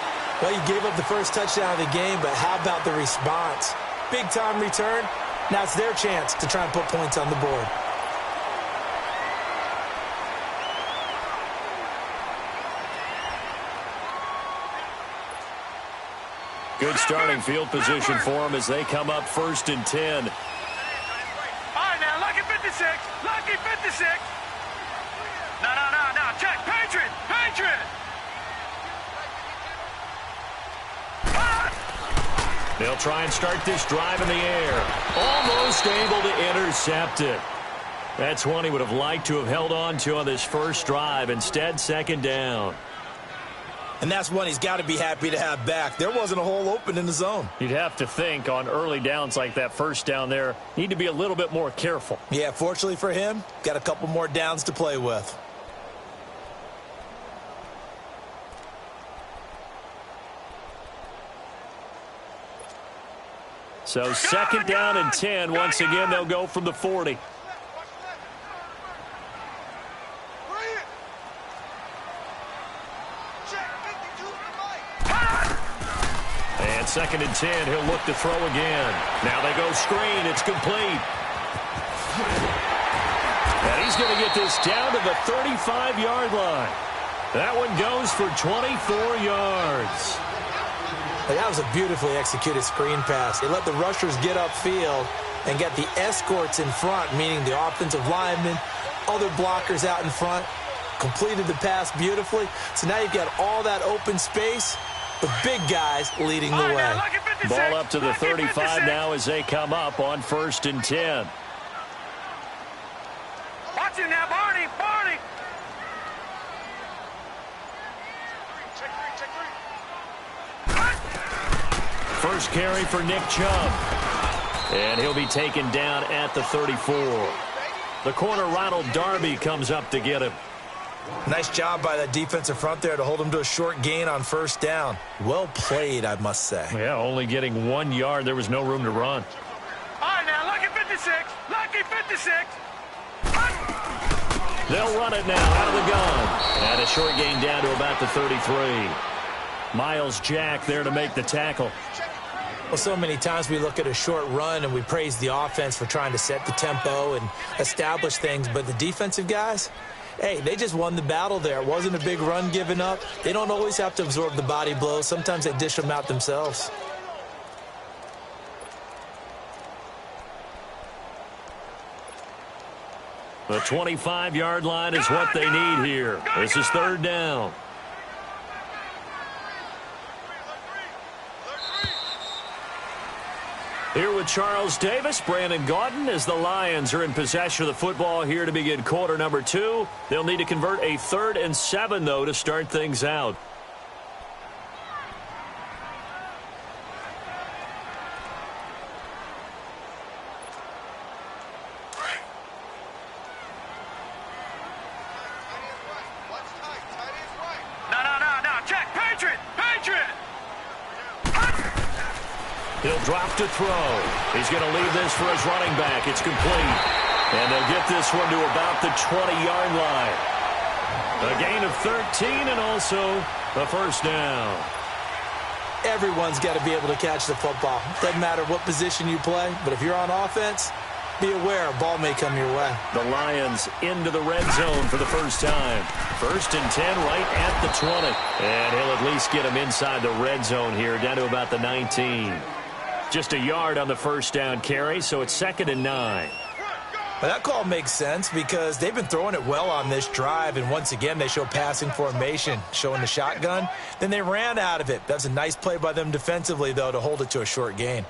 Well, you gave up the first touchdown of the game, but how about the response? Big-time return. Now it's their chance to try and put points on the board. Good starting field position for them as they come up first and 10. All right, now, lucky 56. Lucky 56. No. Check. Patriot. They'll try and start this drive in the air. Almost able to intercept it. That's one he would have liked to have held on to on this first drive. Instead, second down. And that's one he's got to be happy to have back. There wasn't a hole open in the zone. You'd have to think on early downs like that first down there, need to be a little bit more careful. Yeah, fortunately for him, got a couple more downs to play with. So second down and 10. Once again, they'll go from the 40. And second and 10, he'll look to throw again. Now they go screen. It's complete. And he's going to get this down to the 35-yard line. That one goes for 24 yards. That was a beautifully executed screen pass. It let the rushers get upfield and get the escorts in front, meaning the offensive linemen, other blockers out in front, completed the pass beautifully. So now you've got all that open space, the big guys leading the way. Ball up to the 35 now as they come up on first and 10. Watch him now, Barney, Barney. First carry for Nick Chubb. And he'll be taken down at the 34. The corner, Ronald Darby, comes up to get him. Nice job by that defensive front there to hold him to a short gain on first down. Well played, I must say. Yeah, only getting 1 yard. There was no room to run. All right, now, lucky 56. Lucky 56. They'll run it now out of the gun. And a short gain down to about the 33. Miles Jack there to make the tackle. Well, so many times we look at a short run and we praise the offense for trying to set the tempo and establish things, but the defensive guys, hey, they just won the battle there. It wasn't a big run given up. They don't always have to absorb the body blows. Sometimes they dish them out themselves. The 25-yard line is what they need here. This is third down. Here with Charles Davis, Brandon Gaudin, as the Lions are in possession of the football here to begin quarter number 2. They'll need to convert a 3rd and 7, though, to start things out. No, check, Patriot, Patriot. He'll drop to throw. He's going to leave this for his running back. It's complete. And they'll get this one to about the 20-yard line. A gain of 13 and also a first down. Everyone's got to be able to catch the football. Doesn't matter what position you play, but if you're on offense, be aware a ball may come your way. The Lions into the red zone for the first time. First and 10 right at the 20. And he'll at least get him inside the red zone here, down to about the 19. Just a yard on the first down carry, so it's 2nd and 9. Well, that call makes sense because they've been throwing it well on this drive, and once again they show passing formation, showing the shotgun. Then they ran out of it. That's a nice play by them defensively, though, to hold it to a short gain.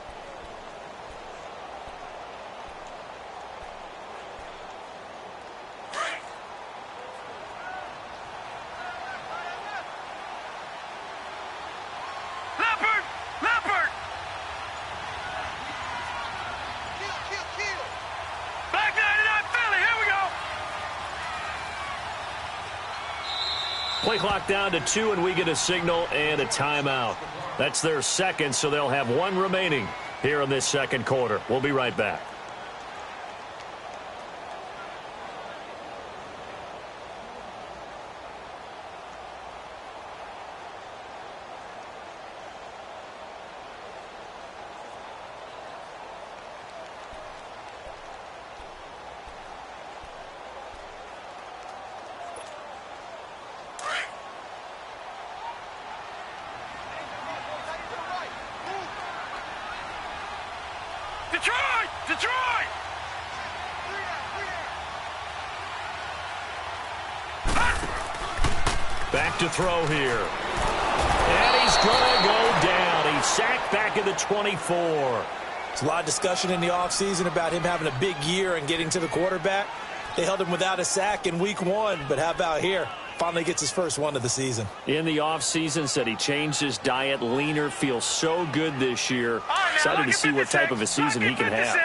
Play clock down to 2, and we get a signal and a timeout. That's their second, so they'll have 1 remaining here in this second quarter. We'll be right back. Detroit! Back to throw here. And he's going to go down. He sacked back at the 24. There's a lot of discussion in the offseason about him having a big year and getting to the quarterback. They held him without a sack in week 1, but how about here? Finally gets his first one of the season. In the offseason, said he changed his diet, leaner, feels so good this year. Excited to see what type of a season he can have.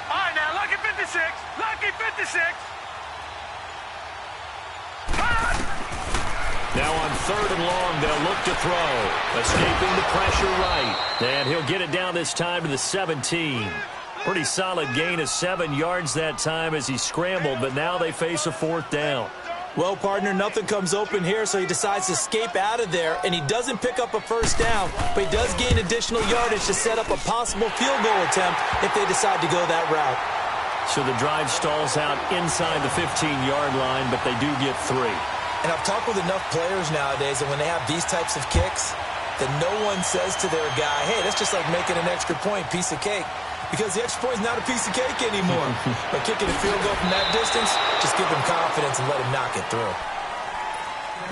All right, now, lucky 56. Lucky 56. Now on 3rd and long, they'll look to throw. Escaping the pressure right. And he'll get it down this time to the 17. Pretty solid gain of 7 yards that time as he scrambled, but now they face a 4th down. Well, partner, nothing comes open here, so he decides to escape out of there, and he doesn't pick up a first down, but he does gain additional yardage to set up a possible field goal attempt if they decide to go that route. So the drive stalls out inside the 15-yard line, but they do get 3. And I've talked with enough players nowadays that when they have these types of kicks, that no one says to their guy, hey, that's just like making an extra point, piece of cake. Because the extra point is not a piece of cake anymore. But kicking a field goal from that distance, just give him confidence and let him knock it through.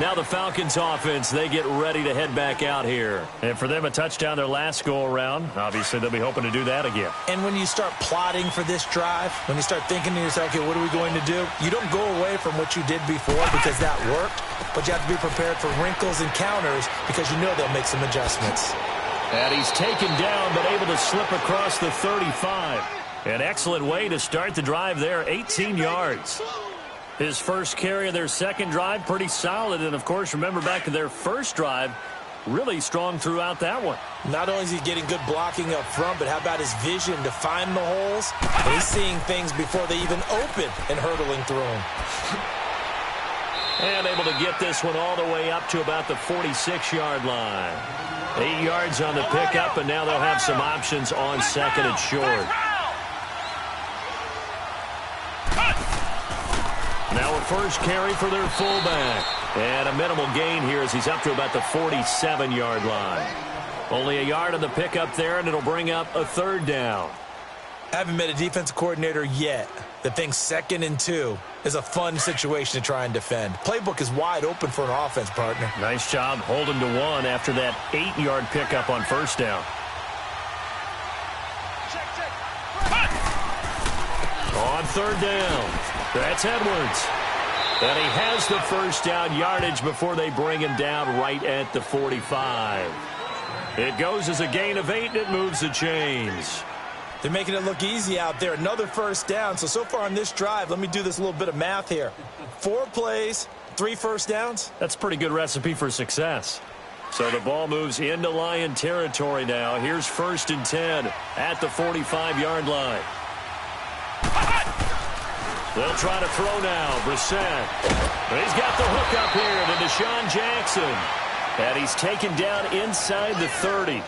Now the Falcons offense, they get ready to head back out here. And for them, a touchdown their last go-around. Obviously, they'll be hoping to do that again. And when you start plotting for this drive, when you start thinking to yourself, okay, what are we going to do? You don't go away from what you did before because that worked, but you have to be prepared for wrinkles and counters because you know they'll make some adjustments. And he's taken down, but able to slip across the 35. An excellent way to start the drive there, 18 yards. His first carry of their second drive, pretty solid. And, of course, remember back to their first drive, really strong throughout that one. Not only is he getting good blocking up front, but how about his vision to find the holes? And he's seeing things before they even open and hurdling through them. And able to get this one all the way up to about the 46-yard line. 8 yards on the pickup, and now they'll have some options on second and short. Now a first carry for their fullback. And a minimal gain here as he's up to about the 47-yard line. Only a yard on the pickup there, and it'll bring up a 3rd down. I haven't met a defensive coordinator yet that thinks 2nd and 2 is a fun situation to try and defend. Playbook is wide open for an offense, partner. Nice job holding to 1 after that 8-yard pickup on first down. On 3rd down, that's Edwards. And he has the first down yardage before they bring him down right at the 45. It goes as a gain of 8, and it moves the chains. They're making it look easy out there. Another first down. So far on this drive, let me do this little bit of math here. 4 plays, 3 first downs. That's a pretty good recipe for success. So the ball moves into Lion territory now. Here's 1st and 10 at the 45-yard line. They'll try to throw now. Brissett. He's got the hook up here to Deshaun Jackson. And he's taken down inside the 30.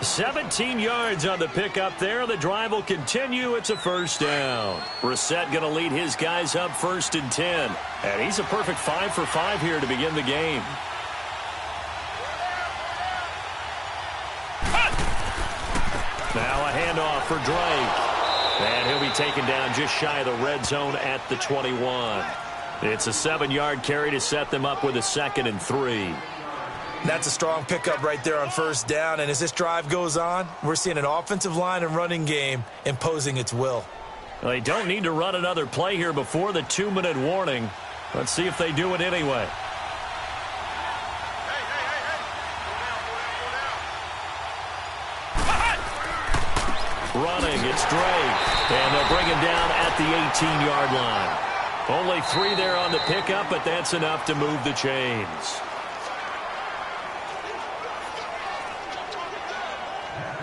17 yards on the pickup there. The drive will continue. It's a first down. Brissett going to lead his guys up 1st and 10. And he's a perfect 5 for 5 here to begin the game. Now a handoff for Drake. And he'll be taken down just shy of the red zone at the 21. It's a 7-yard carry to set them up with a 2nd and 3. That's a strong pickup right there on first down. And as this drive goes on, we're seeing an offensive line and running game imposing its will. Well, they don't need to run another play here before the 2-minute warning. Let's see if they do it anyway. Running, it's Drake. And they'll bring him down at the 18-yard line. Only 3 there on the pickup, but that's enough to move the chains.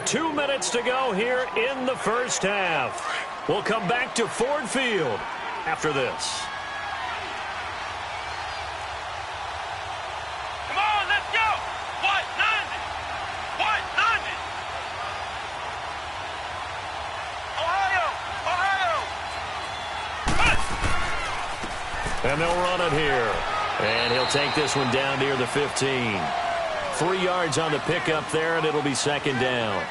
Two minutes to go here in the first half. We'll come back to Ford Field after this. Come on, let's go. What? 90. What? 90. Ohio. And they'll run it here. And he'll take this one down near the 15. 3 yards on the pickup there, and it'll be 2nd down.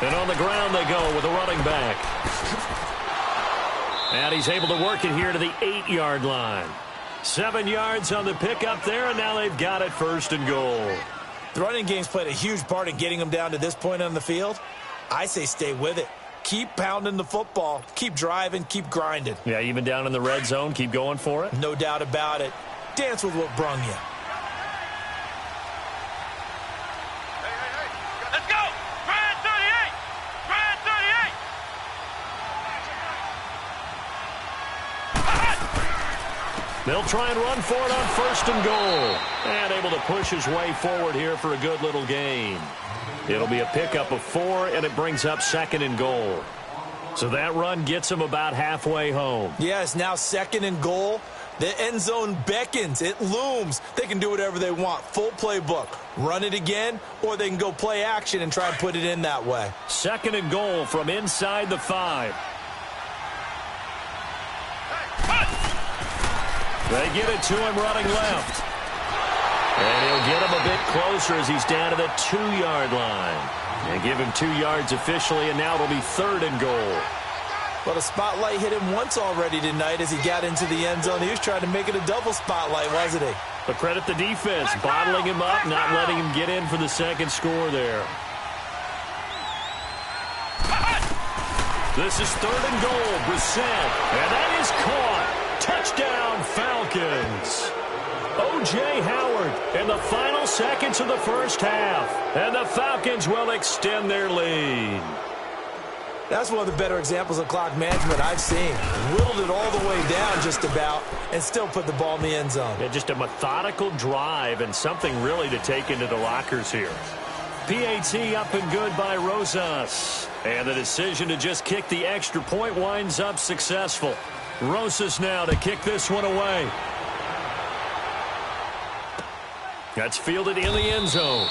And on the ground they go with a running back. And he's able to work it here to the 8-yard line. 7 yards on the pickup there, and now they've got it 1st and goal. The running game's played a huge part in getting them down to this point on the field. I say stay with it. Keep pounding the football. Keep driving. Keep grinding. Yeah, even down in the red zone, keep going for it. No doubt about it. Dance with what brung you. Let's go! Brand 38! Brand 38! They'll try and run for it on 1st and goal. And able to push his way forward here for a good little gain. It'll be a pickup of 4, and it brings up 2nd and goal. So that run gets him about halfway home. Yes, now 2nd and goal. The end zone beckons. It looms. They can do whatever they want. Full playbook. Run it again, or they can go play action and try and put it in that way. 2nd and goal from inside the 5. They give it to him running left. And he'll get him a bit closer as he's down to the 2-yard line. And give him 2 yards officially, and now it'll be 3rd and goal. Well, the spotlight hit him once already tonight as he got into the end zone. He was trying to make it a double spotlight, wasn't he? But credit the defense, bottling him up, not letting him get in for the 2nd score there. This is 3rd and goal, Brissett. And that is caught. Touchdown, Falcons. O.J. Howard in the final seconds of the 1st half. And the Falcons will extend their lead. That's one of the better examples of clock management I've seen. Whittled it all the way down just about and still put the ball in the end zone. Yeah, just a methodical drive and something really to take into the lockers here. PAT up and good by Rosas. And the decision to just kick the extra point winds up successful. Rosas now to kick this one away. That's fielded in the end zone.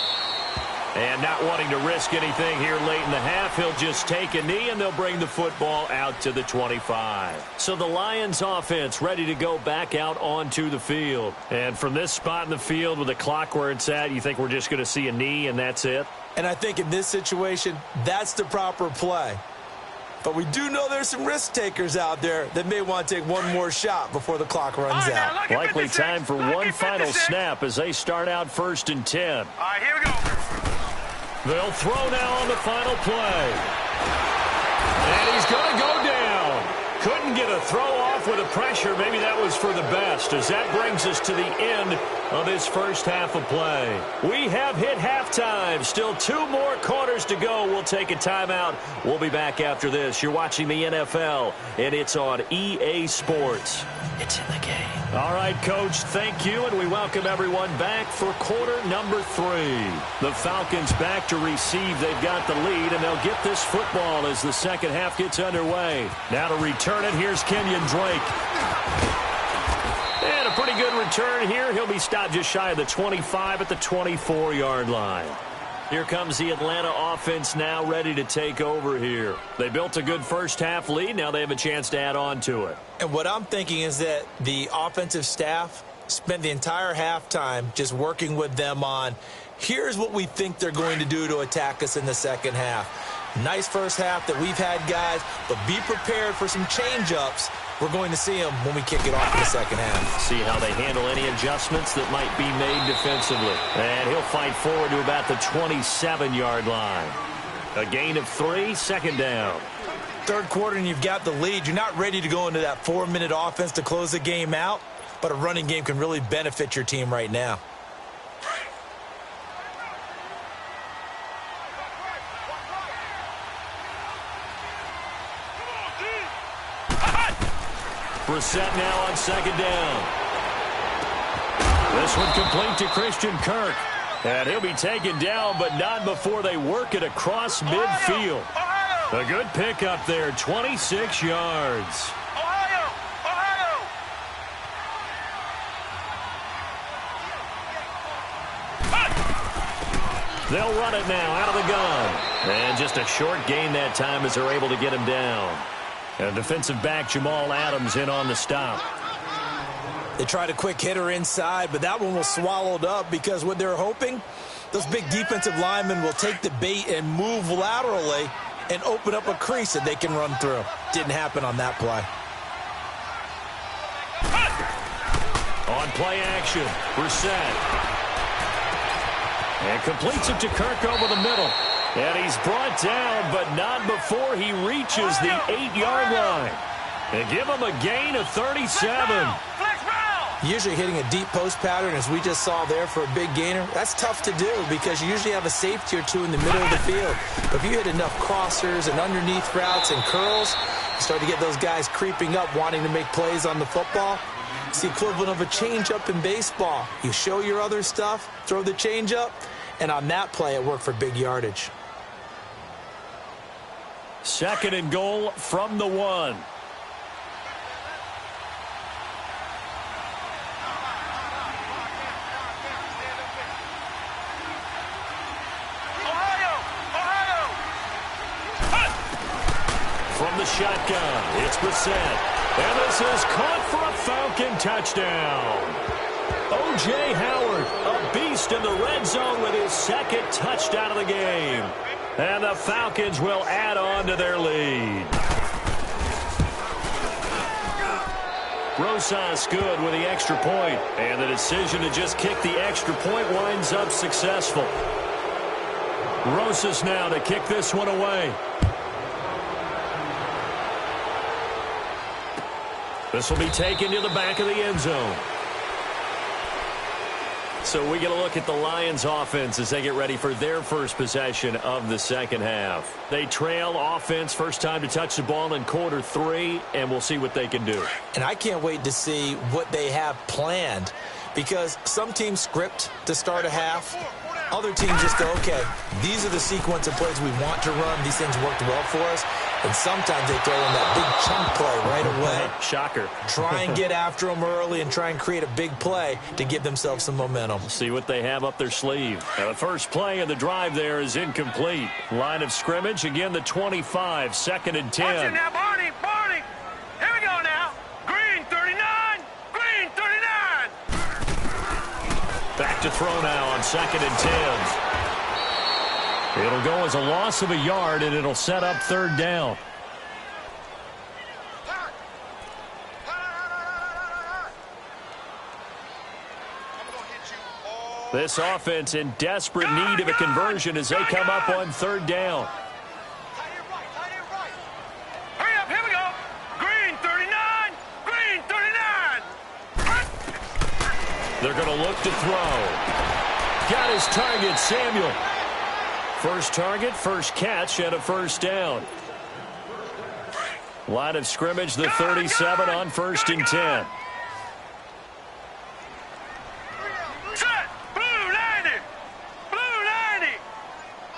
And not wanting to risk anything here late in the half, he'll just take a knee, and they'll bring the football out to the 25. So the Lions offense ready to go back out onto the field. And from this spot in the field with the clock where it's at, you think we're just going to see a knee and that's it? And I think in this situation, that's the proper play. But we do know there's some risk takers out there that may want to take one more shot before the clock runs out. Likely time for one final snap as they start out 1st and 10. All right, here we go. They'll throw now on the final play. And he's going to go down. Couldn't get a throw off with the pressure. Maybe that was for the best, as that brings us to the end of this 1st half of play. We have hit halftime. Still 2 more quarters to go. We'll take a timeout. We'll be back after this. You're watching the NFL, and it's on EA Sports. It's in the game. All right, Coach, thank you, and we welcome everyone back for quarter number 3. The Falcons back to receive. They've got the lead, and they'll get this football as the 2nd half gets underway. Now to return it, here's Kenyon Drake. And a pretty good return here. He'll be stopped just shy of the 25 at the 24-yard line. Here comes the Atlanta offense now ready to take over here. They built a good 1st half lead. Now they have a chance to add on to it. And what I'm thinking is that the offensive staff spent the entire halftime just working with them on, here's what we think they're going to do to attack us in the 2nd half. Nice 1st half that we've had, guys, but be prepared for some change-ups. We're going to see them when we kick it off in the 2nd half. See how they handle any adjustments that might be made defensively. And he'll fight forward to about the 27-yard line. A gain of 3, 2nd down. 3rd quarter and you've got the lead. You're not ready to go into that 4-minute offense to close the game out, but a running game can really benefit your team right now. Brissett now on 2nd down. This one complete to Christian Kirk. And he'll be taken down, but not before they work it across midfield. A good pickup there, 26 yards. They'll run it now out of the gun. And just a short gain that time as they're able to get him down. And defensive back Jamal Adams in on the stop. They tried a quick hitter inside, but that one was swallowed up because what they're hoping Those big defensive linemen will take the bait and move laterally and open up a crease that they can run through. Didn't happen on that play. On play action, Brissett. And completes it to Kirk over the middle. And he's brought down, but not before he reaches the 8-yard line. And give him a gain of 37. Usually hitting a deep post pattern, as we just saw there for a big gainer, that's tough to do because you usually have a safety or two in the middle of the field. But if you hit enough crossers and underneath routes and curls, you start to get those guys creeping up, wanting to make plays on the football. It's the equivalent of a changeup in baseball. You show your other stuff, throw the changeup, and on that play, it worked for big yardage. 2nd and goal from the 1. From the shotgun, it's Brissett. And this is caught for a Falcon touchdown. O.J. Howard, a beast in the red zone with his 2nd touchdown of the game. And the Falcons will add on to their lead. Rosas good with the extra point. And the decision to just kick the extra point winds up successful. Rosas now to kick this one away. This will be taken to the back of the end zone. So we get a look at the Lions offense as they get ready for their first possession of the second half. They trail offense, first time to touch the ball in quarter 3, and we'll see what they can do. And I can't wait to see what they have planned, because some teams script to start a half. Other teams just go, okay, these are the sequence of plays we want to run. These things worked well for us. And sometimes they throw in that big chunk play right away. Shocker. Try and get after them early and try and create a big play to give themselves some momentum. See what they have up their sleeve. Now the first play of the drive there is incomplete. Line of scrimmage, again the 25, 2nd and 10. Watch it now, Barney, Barney. Here we go now. Green 39, Green 39. Back to throw now on 2nd and 10. It'll go as a loss of a yard, and it'll set up 3rd down. This offense in desperate need of a conversion as they come up on 3rd down. Hurry up, here we go. Green 39, Green 39. They're going to look to throw. Got his target, Samuel. First target, first catch, and a 1st down. Line of scrimmage, the 37 on 1st and 10. Set, blue 90, blue 90.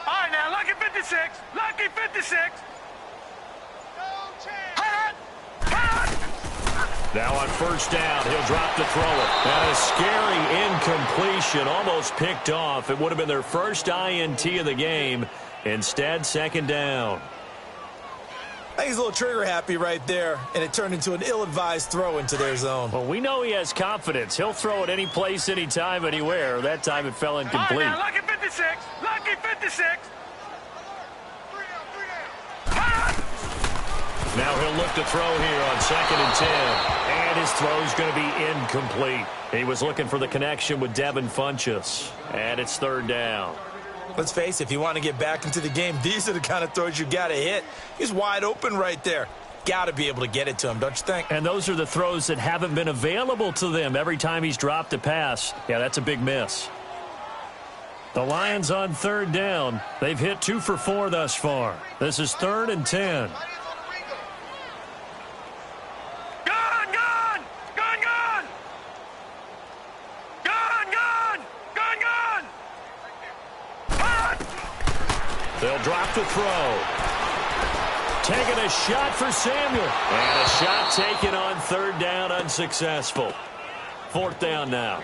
All right, now, lucky 56, lucky 56. Hot, hot. Now on 1st down, he'll drop to throw it. And a scary incompletion, almost picked off. It would have been their first INT of the game. Instead, 2nd down. I think he's a little trigger happy right there, and it turned into an ill-advised throw into their zone. Well, we know he has confidence. He'll throw it any place, anytime, anywhere. That time it fell incomplete. All right, now, lucky 56, lucky 56. Now he'll look to throw here on 2nd and 10. And his throw's going to be incomplete. He was looking for the connection with Devin Funchess. And it's 3rd down. Let's face it, if you want to get back into the game, these are the kind of throws you got to hit. He's wide open right there. Got to be able to get it to him, don't you think? And those are the throws that haven't been available to them every time he's dropped a pass. Yeah, that's a big miss. The Lions on 3rd down. They've hit 2 for 4 thus far. This is 3rd and 10. They'll drop to throw. Taking a shot for Samuel. And a shot taken on 3rd down, unsuccessful. 4th down now.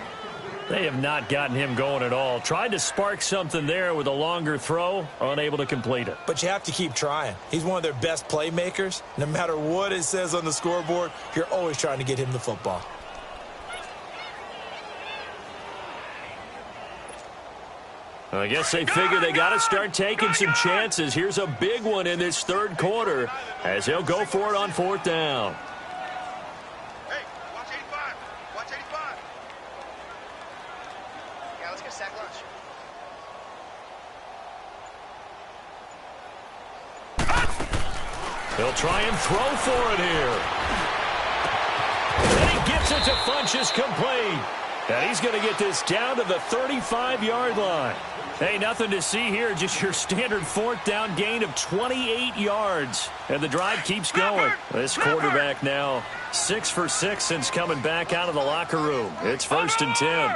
They have not gotten him going at all. Tried to spark something there with a longer throw, unable to complete it. But you have to keep trying. He's one of their best playmakers. No matter what it says on the scoreboard, you're always trying to get him the football. I guess they figure they got to start taking some chances. Here's a big one in this third quarter as they'll go for it on fourth down. Hey, watch 85. Watch 85. Yeah, let's get a sack lunch. They'll try and throw for it here. And he gets it to Funchess complete. And he's going to get this down to the 35-yard line. Hey, nothing to see here, just your standard fourth down gain of 28 yards. And the drive keeps going. This quarterback now 6 for 6 since coming back out of the locker room. It's 1st and 10.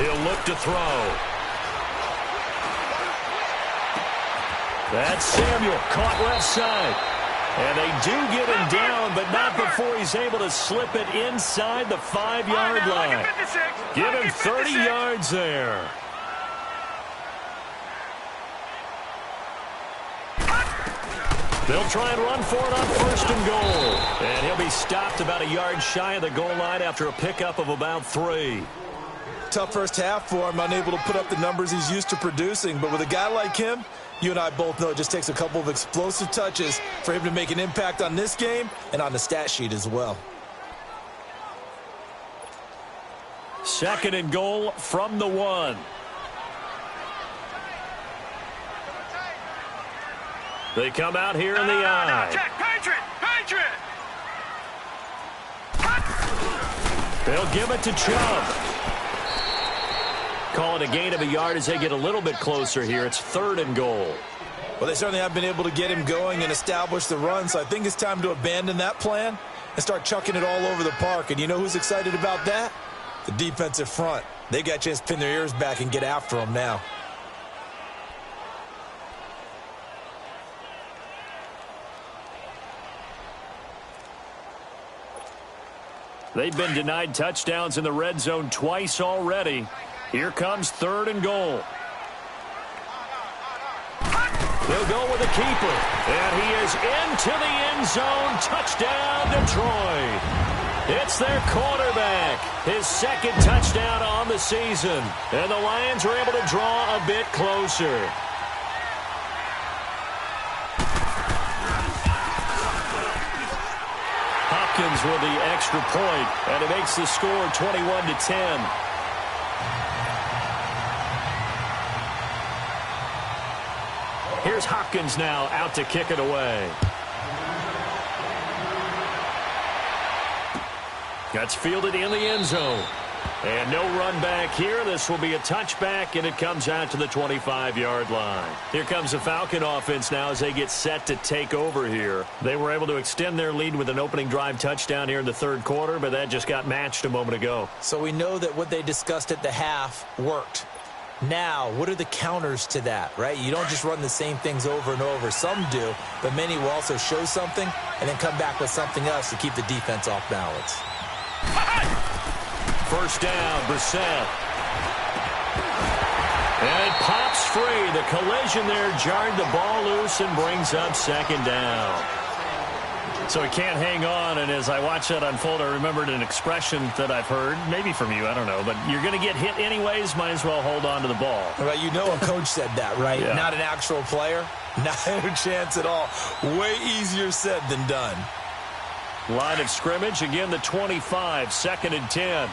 He'll look to throw. That's Samuel, caught left side. And they do get him down, but not before he's able to slip it inside the 5-yard line. Give him 30 yards there. They'll try and run for it on 1st and goal. And he'll be stopped about a yard shy of the goal line after a pickup of about 3. Tough first half for him, unable to put up the numbers he's used to producing. But with a guy like him, you and I both know it just takes a couple of explosive touches for him to make an impact on this game and on the stat sheet as well. 2nd and goal from the 1. They come out here in the eye. Patriot! They'll give it to Chubb. Call it a gain of a yard as they get a little bit closer here. It's 3rd and goal. Well, they certainly have been able to get him going and establish the run, so I think it's time to abandon that plan and start chucking it all over the park. And you know who's excited about that? The defensive front. They got a chance to pin their ears back and get after him now. They've been denied touchdowns in the red zone twice already. Here comes 3rd and goal. They'll go with a keeper. And he is into the end zone. Touchdown, Detroit. It's their quarterback. His 2nd touchdown on the season. And the Lions are able to draw a bit closer. Hopkins with the extra point, and it makes the score 21-10. Here's Hopkins now out to kick it away. That's fielded in the end zone. And no run back here. This will be a touchback, and it comes out to the 25-yard line. Here comes the Falcon offense now as they get set to take over here. They were able to extend their lead with an opening drive touchdown here in the 3rd quarter, but that just got matched a moment ago. So we know that what they discussed at the half worked. Now, what are the counters to that, right? You don't just run the same things over and over. Some do, but many will also show something and then come back with something else to keep the defense off balance. 1st down, Brissett. And it pops free. The collision there jarred the ball loose and brings up 2nd down. So he can't hang on, and as I watched that unfold, I remembered an expression that I've heard, maybe from you, I don't know, but you're going to get hit anyways, might as well hold on to the ball. Right, you know a coach said that, right? Yeah. Not an actual player. Not a chance at all. Way easier said than done. Line of scrimmage, again the 25, 2nd and 10.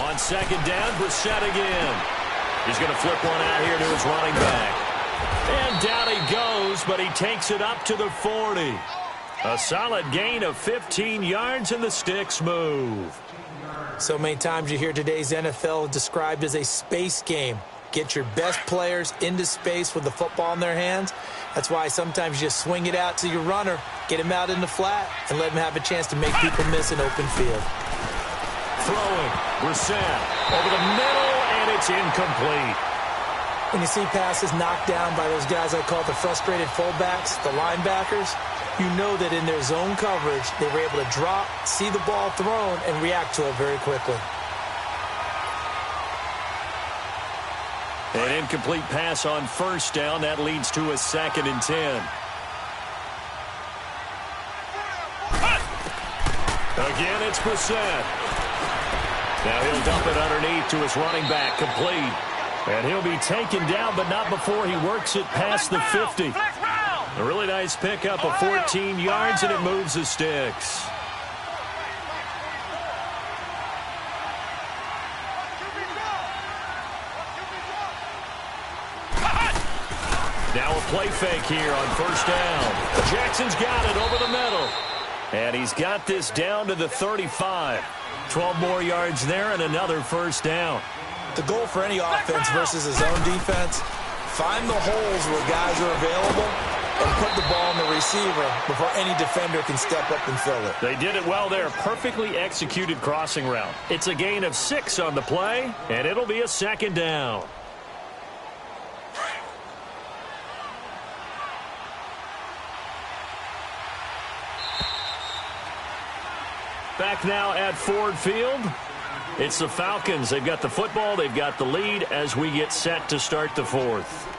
On 2nd down, Brissett again. He's going to flip one out here to his running back. And down he goes, but he takes it up to the 40. A solid gain of 15 yards, and the sticks move. So many times you hear today's NFL described as a space game. Get your best players into space with the football in their hands. That's why sometimes you just swing it out to your runner, get him out in the flat, and let him have a chance to make people miss an open field. Throwing, Brissett over the middle, and it's incomplete. When you see passes knocked down by those guys I call the frustrated fullbacks, the linebackers, you know that in their zone coverage, they were able to drop, see the ball thrown, and react to it very quickly. An incomplete pass on 1st down. That leads to a 2nd and 10. Again, it's Brissett. Now he'll dump it underneath to his running back, complete. And he'll be taken down, but not before he works it past the 50. A really nice pickup of 14 yards, and it moves the sticks. Now a play fake here on first down. Jackson's got it over the middle. And he's got this down to the 35. 12 more yards there and another first down. The goal for any offense versus his own defense, find the holes where guys are available and put the ball on the receiver before any defender can step up and fill it. They did it well there. Perfectly executed crossing route. It's a gain of 6 on the play, and it'll be a second down. Back now at Ford Field. It's the Falcons. They've got the football. They've got the lead as we get set to start the fourth.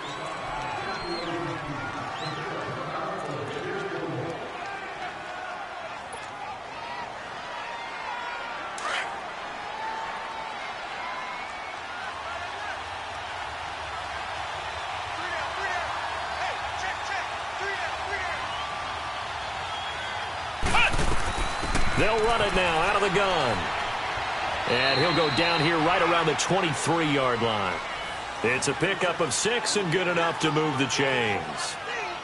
They'll run it now out of the gun. And he'll go down here right around the 23-yard line. It's a pickup of 6 and good enough to move the chains.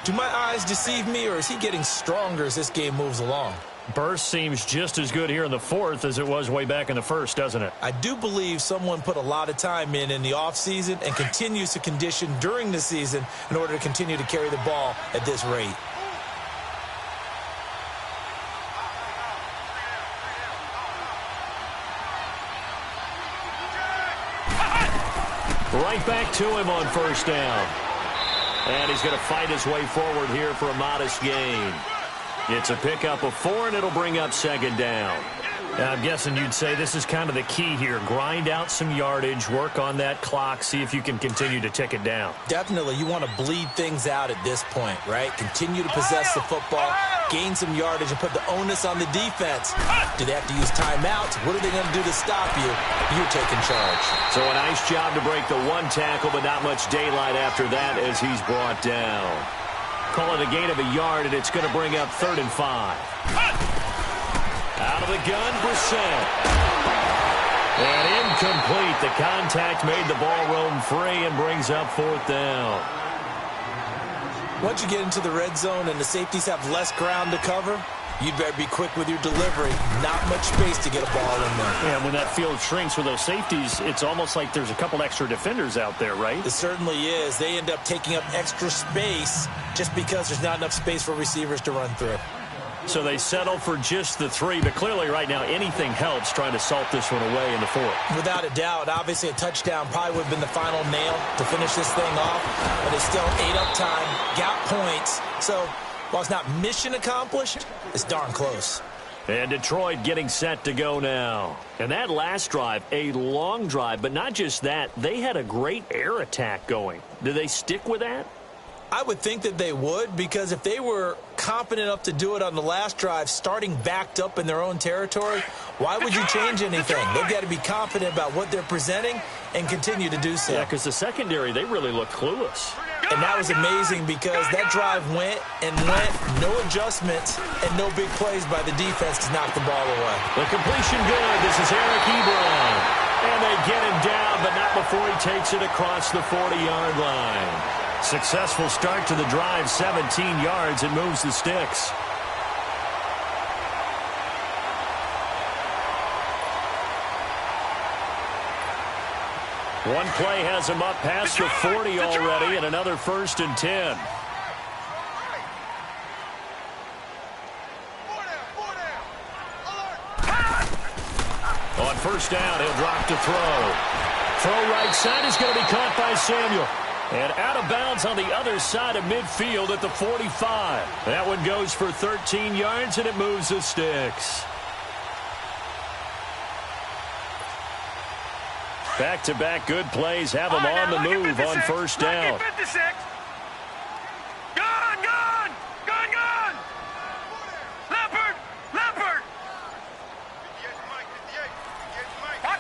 Do my eyes deceive me, or is he getting stronger as this game moves along? Burst seems just as good here in the fourth as it was way back in the first, doesn't it? I do believe someone put a lot of time in the offseason and continues to condition during the season in order to continue to carry the ball at this rate. Right back to him on first down. And he's going to fight his way forward here for a modest gain. It's a pickup of 4, and it'll bring up second down. I'm guessing you'd say this is kind of the key here. Grind out some yardage, work on that clock, see if you can continue to tick it down. Definitely. You want to bleed things out at this point, right? Continue to possess the football, gain some yardage, and put the onus on the defense. Do they have to use timeouts? What are they going to do to stop you? You're taking charge. So a nice job to break the one tackle, but not much daylight after that as he's brought down. Call it a gain of a yard, and it's going to bring up 3rd and 5. Out of the gun, Brissett. And incomplete. The contact made the ball roam free and brings up 4th down. Once you get into the red zone and the safeties have less ground to cover, you'd better be quick with your delivery. Not much space to get a ball in there. Yeah, when that field shrinks with those safeties, it's almost like there's a couple extra defenders out there, right? It certainly is. They end up taking up extra space just because there's not enough space for receivers to run through. So they settle for just the 3, but clearly right now anything helps trying to salt this one away in the 4th. Without a doubt. Obviously a touchdown probably would have been the final nail to finish this thing off, but it's still ate up time, got points. So while it's not mission accomplished, it's darn close. And Detroit getting set to go now. And that last drive, a long drive, but not just that, they had a great air attack going. Do they stick with that? I would think that they would, because if they were competent enough to do it on the last drive, starting backed up in their own territory, why would you change anything? They've got to be confident about what they're presenting and continue to do so. Yeah, because the secondary, they really look clueless. And that was amazing because that drive went, no adjustments, and no big plays by the defense to knock the ball away. The completion good. This is Eric Ebron. And they get him down, but not before he takes it across the 40-yard line. Successful start to the drive, 17 yards, and moves the sticks. One play has him up past the 40 already, and another 1st and 10. On first down, he'll drop to throw. Throw right side is going to be caught by Samuel. And out of bounds on the other side of midfield at the 45. That one goes for 13 yards, and it moves the sticks. Back-to-back good plays have them on the move on first down. Gone! Leopard!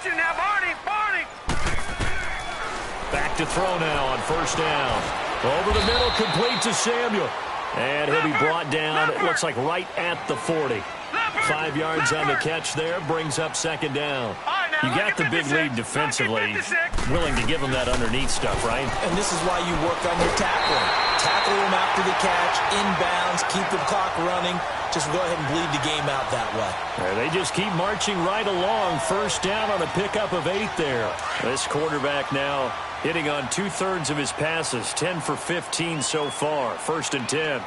Watch it now, Barney. Barney. Back to throw now on first down. Over the middle, complete to Samuel. And he'll be brought down, it looks like right at the 40. 5 yards on the catch there, brings up second down. You got the big lead defensively, willing to give them that underneath stuff, right? And this is why you work on your tackling. Tackle them after the catch, inbounds, keep the clock running. Just go ahead and bleed the game out that way. They just keep marching right along. First down on a pickup of 8 there. This quarterback now hitting on 2/3 of his passes, 10 for 15 so far. First and 10.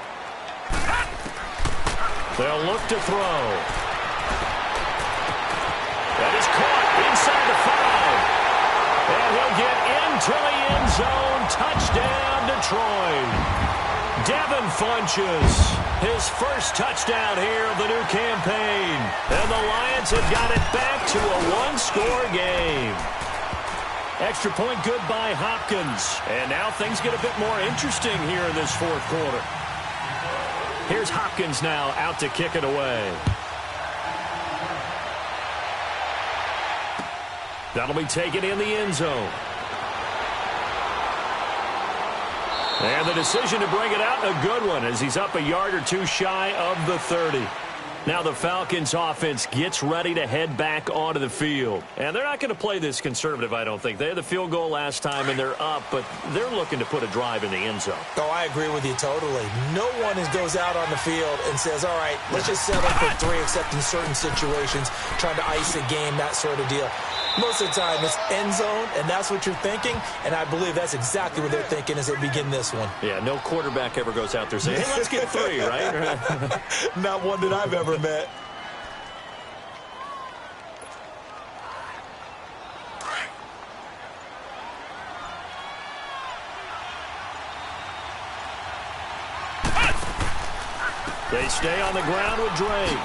They'll look to throw. That is caught inside the 5. And he'll get into the end zone. Touchdown, Detroit. Devin Funches, his first touchdown here of the new campaign. And the Lions have got it back to a one-score game. Extra point good by Hopkins. And now things get a bit more interesting here in this fourth quarter. Here's Hopkins now out to kick it away. That'll be taken in the end zone. And the decision to bring it out, a good one, as he's up a yard or two shy of the 30. Now the Falcons offense gets ready to head back onto the field. And they're not going to play this conservative, I don't think. They had the field goal last time, and they're up, but they're looking to put a drive in the end zone. Oh, I agree with you totally. No one goes out on the field and says, all right, let's just settle for 3, except in certain situations, trying to ice a game, that sort of deal. Most of the time, it's end zone, and that's what you're thinking, and I believe that's exactly what they're thinking as they begin this one. Yeah, no quarterback ever goes out there saying, hey, let's get 3, right? Not one that I've ever met. They stay on the ground with Drake.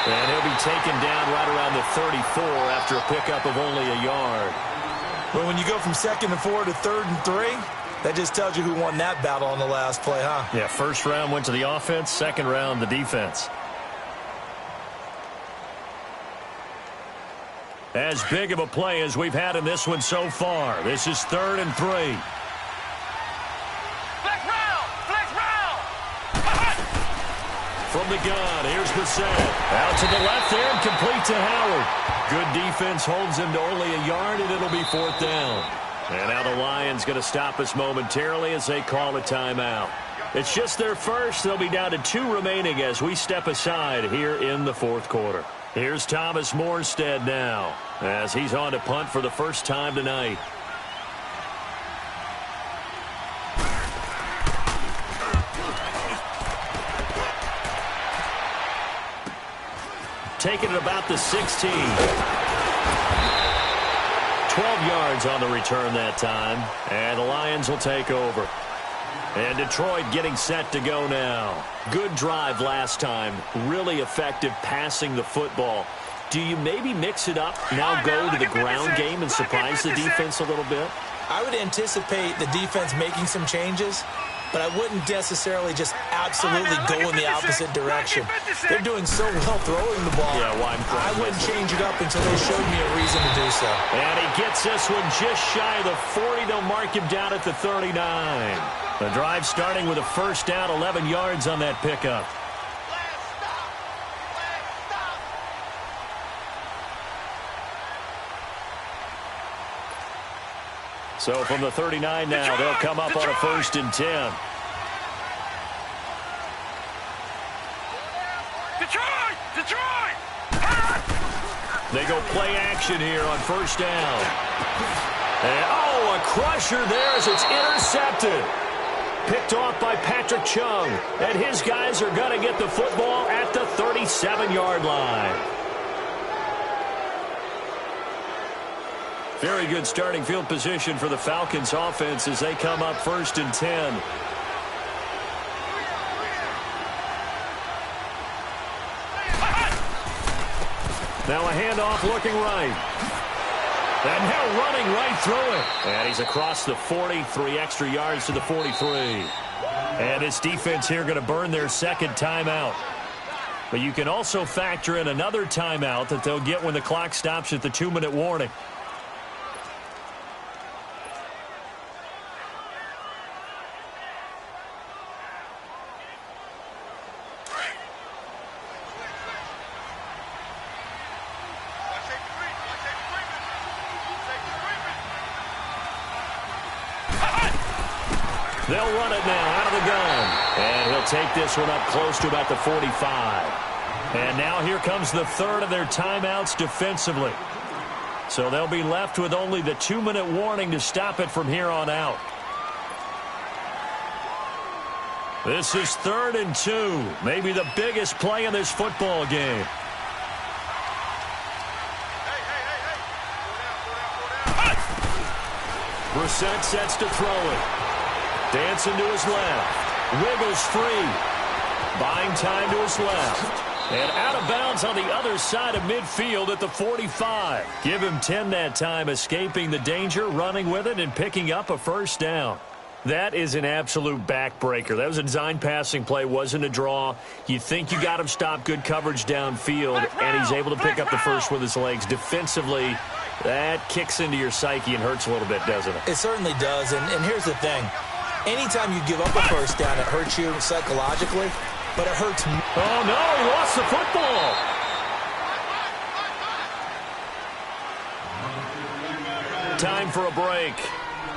And he'll be taken down right around the 34 after a pickup of only a yard. But when you go from 2nd and 4 to 3rd and 3, that just tells you who won that battle on the last play, huh? Yeah, first round went to the offense, second round the defense. As big of a play as we've had in this one so far. This is 3rd and 3. From the gun, here's Bissett. Out to the left there and complete to Howard. Good defense holds him to only a yard, and it'll be 4th down. And now the Lions going to stop us momentarily as they call a timeout. It's just their first. They'll be down to 2 remaining as we step aside here in the fourth quarter. Here's Thomas Morstead now as he's on to punt for the first time tonight. Taking it about the 16. 12 yards on the return that time. And the Lions will take over. And Detroit getting set to go now. Good drive last time. Really effective passing the football. Do you maybe mix it up, now go to the ground game and surprise the defense a little bit? I would anticipate the defense making some changes, but I wouldn't necessarily just absolutely go in the opposite direction. They're doing so well throwing the ball. Yeah, I wouldn't change it up until they showed me a reason to do so. And he gets this one just shy of the 40. They'll mark him down at the 39. The drive starting with a first down, 11 yards on that pickup. So from the 39 now, they'll come up on a 1st and 10. Detroit! They go play action here on first down. And, oh, a crusher there as it's intercepted. Picked off by Patrick Chung. And his guys are going to get the football at the 37-yard line. Very good starting field position for the Falcons offense as they come up 1st and 10. Now a handoff looking right. And now running right through it. And he's across the 40, 3 extra yards to the 43. And this defense here going to burn their second timeout. But you can also factor in another timeout that they'll get when the clock stops at the 2-minute warning. They'll run it now out of the gun. And he'll take this one up close to about the 45. And now here comes the third of their timeouts defensively. So they'll be left with only the 2-minute warning to stop it from here on out. This is 3rd and 2. Maybe the biggest play in this football game. Brissett sets to throw it. Dancing to his left. Wiggles free. Buying time to his left. And out of bounds on the other side of midfield at the 45. Give him 10 that time, escaping the danger, running with it, and picking up a first down. That is an absolute backbreaker. That was a design passing play, wasn't a draw. You think you got him stopped, good coverage downfield, and he's able to pick up the first with his legs. Defensively, that kicks into your psyche and hurts a little bit, doesn't it? It certainly does, and here's the thing. Anytime you give up a first down, it hurts you psychologically, but it hurts me. Oh, no, he lost the football. Time for a break.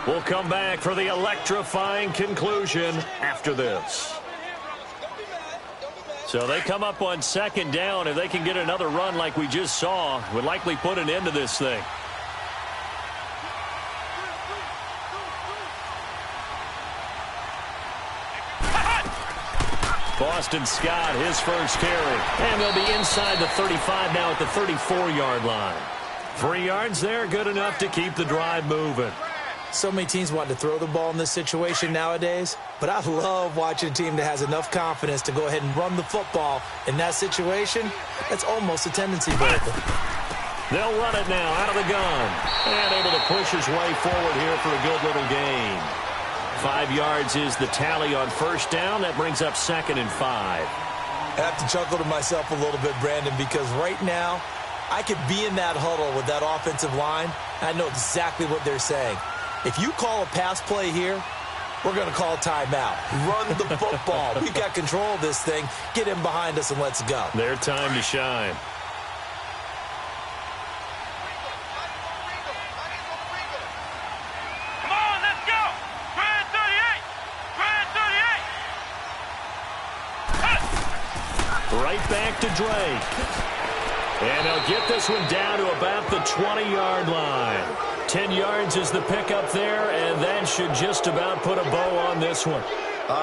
We'll come back for the electrifying conclusion after this. So they come up on 2nd down. If they can get another run like we just saw, would likely put an end to this thing. Boston Scott, his first carry. And they'll be inside the 35 now at the 34-yard line. 3 yards there, good enough to keep the drive moving. So many teams want to throw the ball in this situation nowadays, but I love watching a team that has enough confidence to go ahead and run the football in that situation. That's almost a tendency breaker. They'll run it now out of the gun. And able to push his way forward here for a good little gain. 5 yards is the tally on first down. That brings up 2nd and 5. I have to chuckle to myself a little bit, Brandon, because right now I could be in that huddle with that offensive line. I know exactly what they're saying. If you call a pass play here, we're going to call timeout. Run the football. We've got control of this thing. Get him behind us and let's go. Their time to shine. Come on, let's go. 38. Right back to Drake. And they'll get this one down to about the 20-yard line. 10 yards is the pickup there, and that should just about put a bow on this one.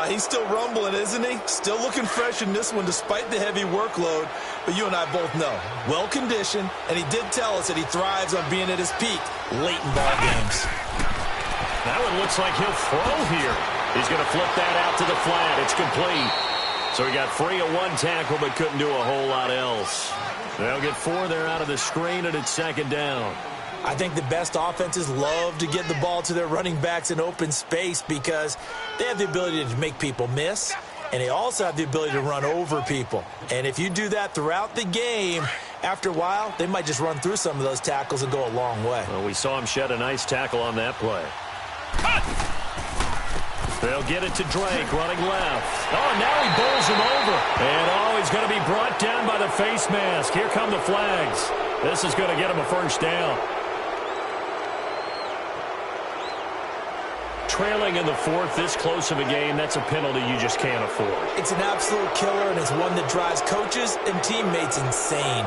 He's still rumbling, isn't he? Still looking fresh in this one despite the heavy workload. But you and I both know, well-conditioned, and he did tell us that he thrives on being at his peak late in ball games. That one looks like he'll throw here. He's going to flip that out to the flat. It's complete. So he got free of one tackle but couldn't do a whole lot else. They'll get 4 there out of the screen, and it's 2nd down. I think the best offenses love to get the ball to their running backs in open space because they have the ability to make people miss, and they also have the ability to run over people. And if you do that throughout the game, after a while, they might just run through some of those tackles and go a long way. Well, we saw him shed a nice tackle on that play. They'll get it to Drake, running left. Oh, now he bowls him over. And, he's going to be brought down by the face mask. Here come the flags. This is going to get him a first down. Trailing in the 4th, this close of a game, that's a penalty you just can't afford. It's an absolute killer, and it's one that drives coaches and teammates insane.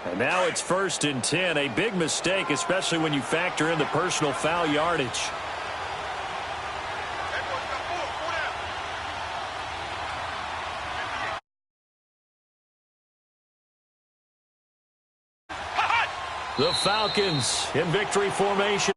And now it's 1st and 10, a big mistake, especially when you factor in the personal foul yardage. The Falcons in victory formation.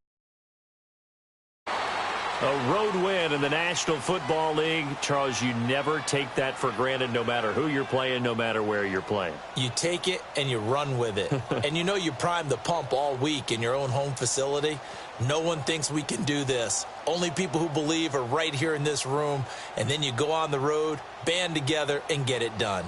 A road win in the National Football League. Charles, you never take that for granted no matter who you're playing, no matter where you're playing. You take it and you run with it. And you know you primed the pump all week in your own home facility. No one thinks we can do this. Only people who believe are right here in this room. And then you go on the road, band together, and get it done.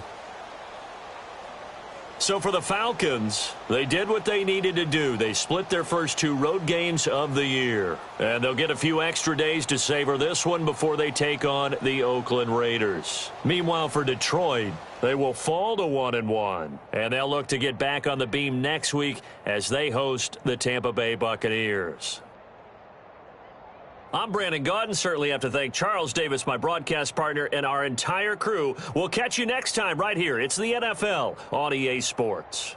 So for the Falcons, they did what they needed to do. They split their first 2 road games of the year. And they'll get a few extra days to savor this one before they take on the Oakland Raiders. Meanwhile, for Detroit, they will fall to 1-1. And they'll look to get back on the beam next week as they host the Tampa Bay Buccaneers. I'm Brandon Gaudin. Certainly have to thank Charles Davis, my broadcast partner, and our entire crew. We'll catch you next time right here. It's the NFL on EA Sports.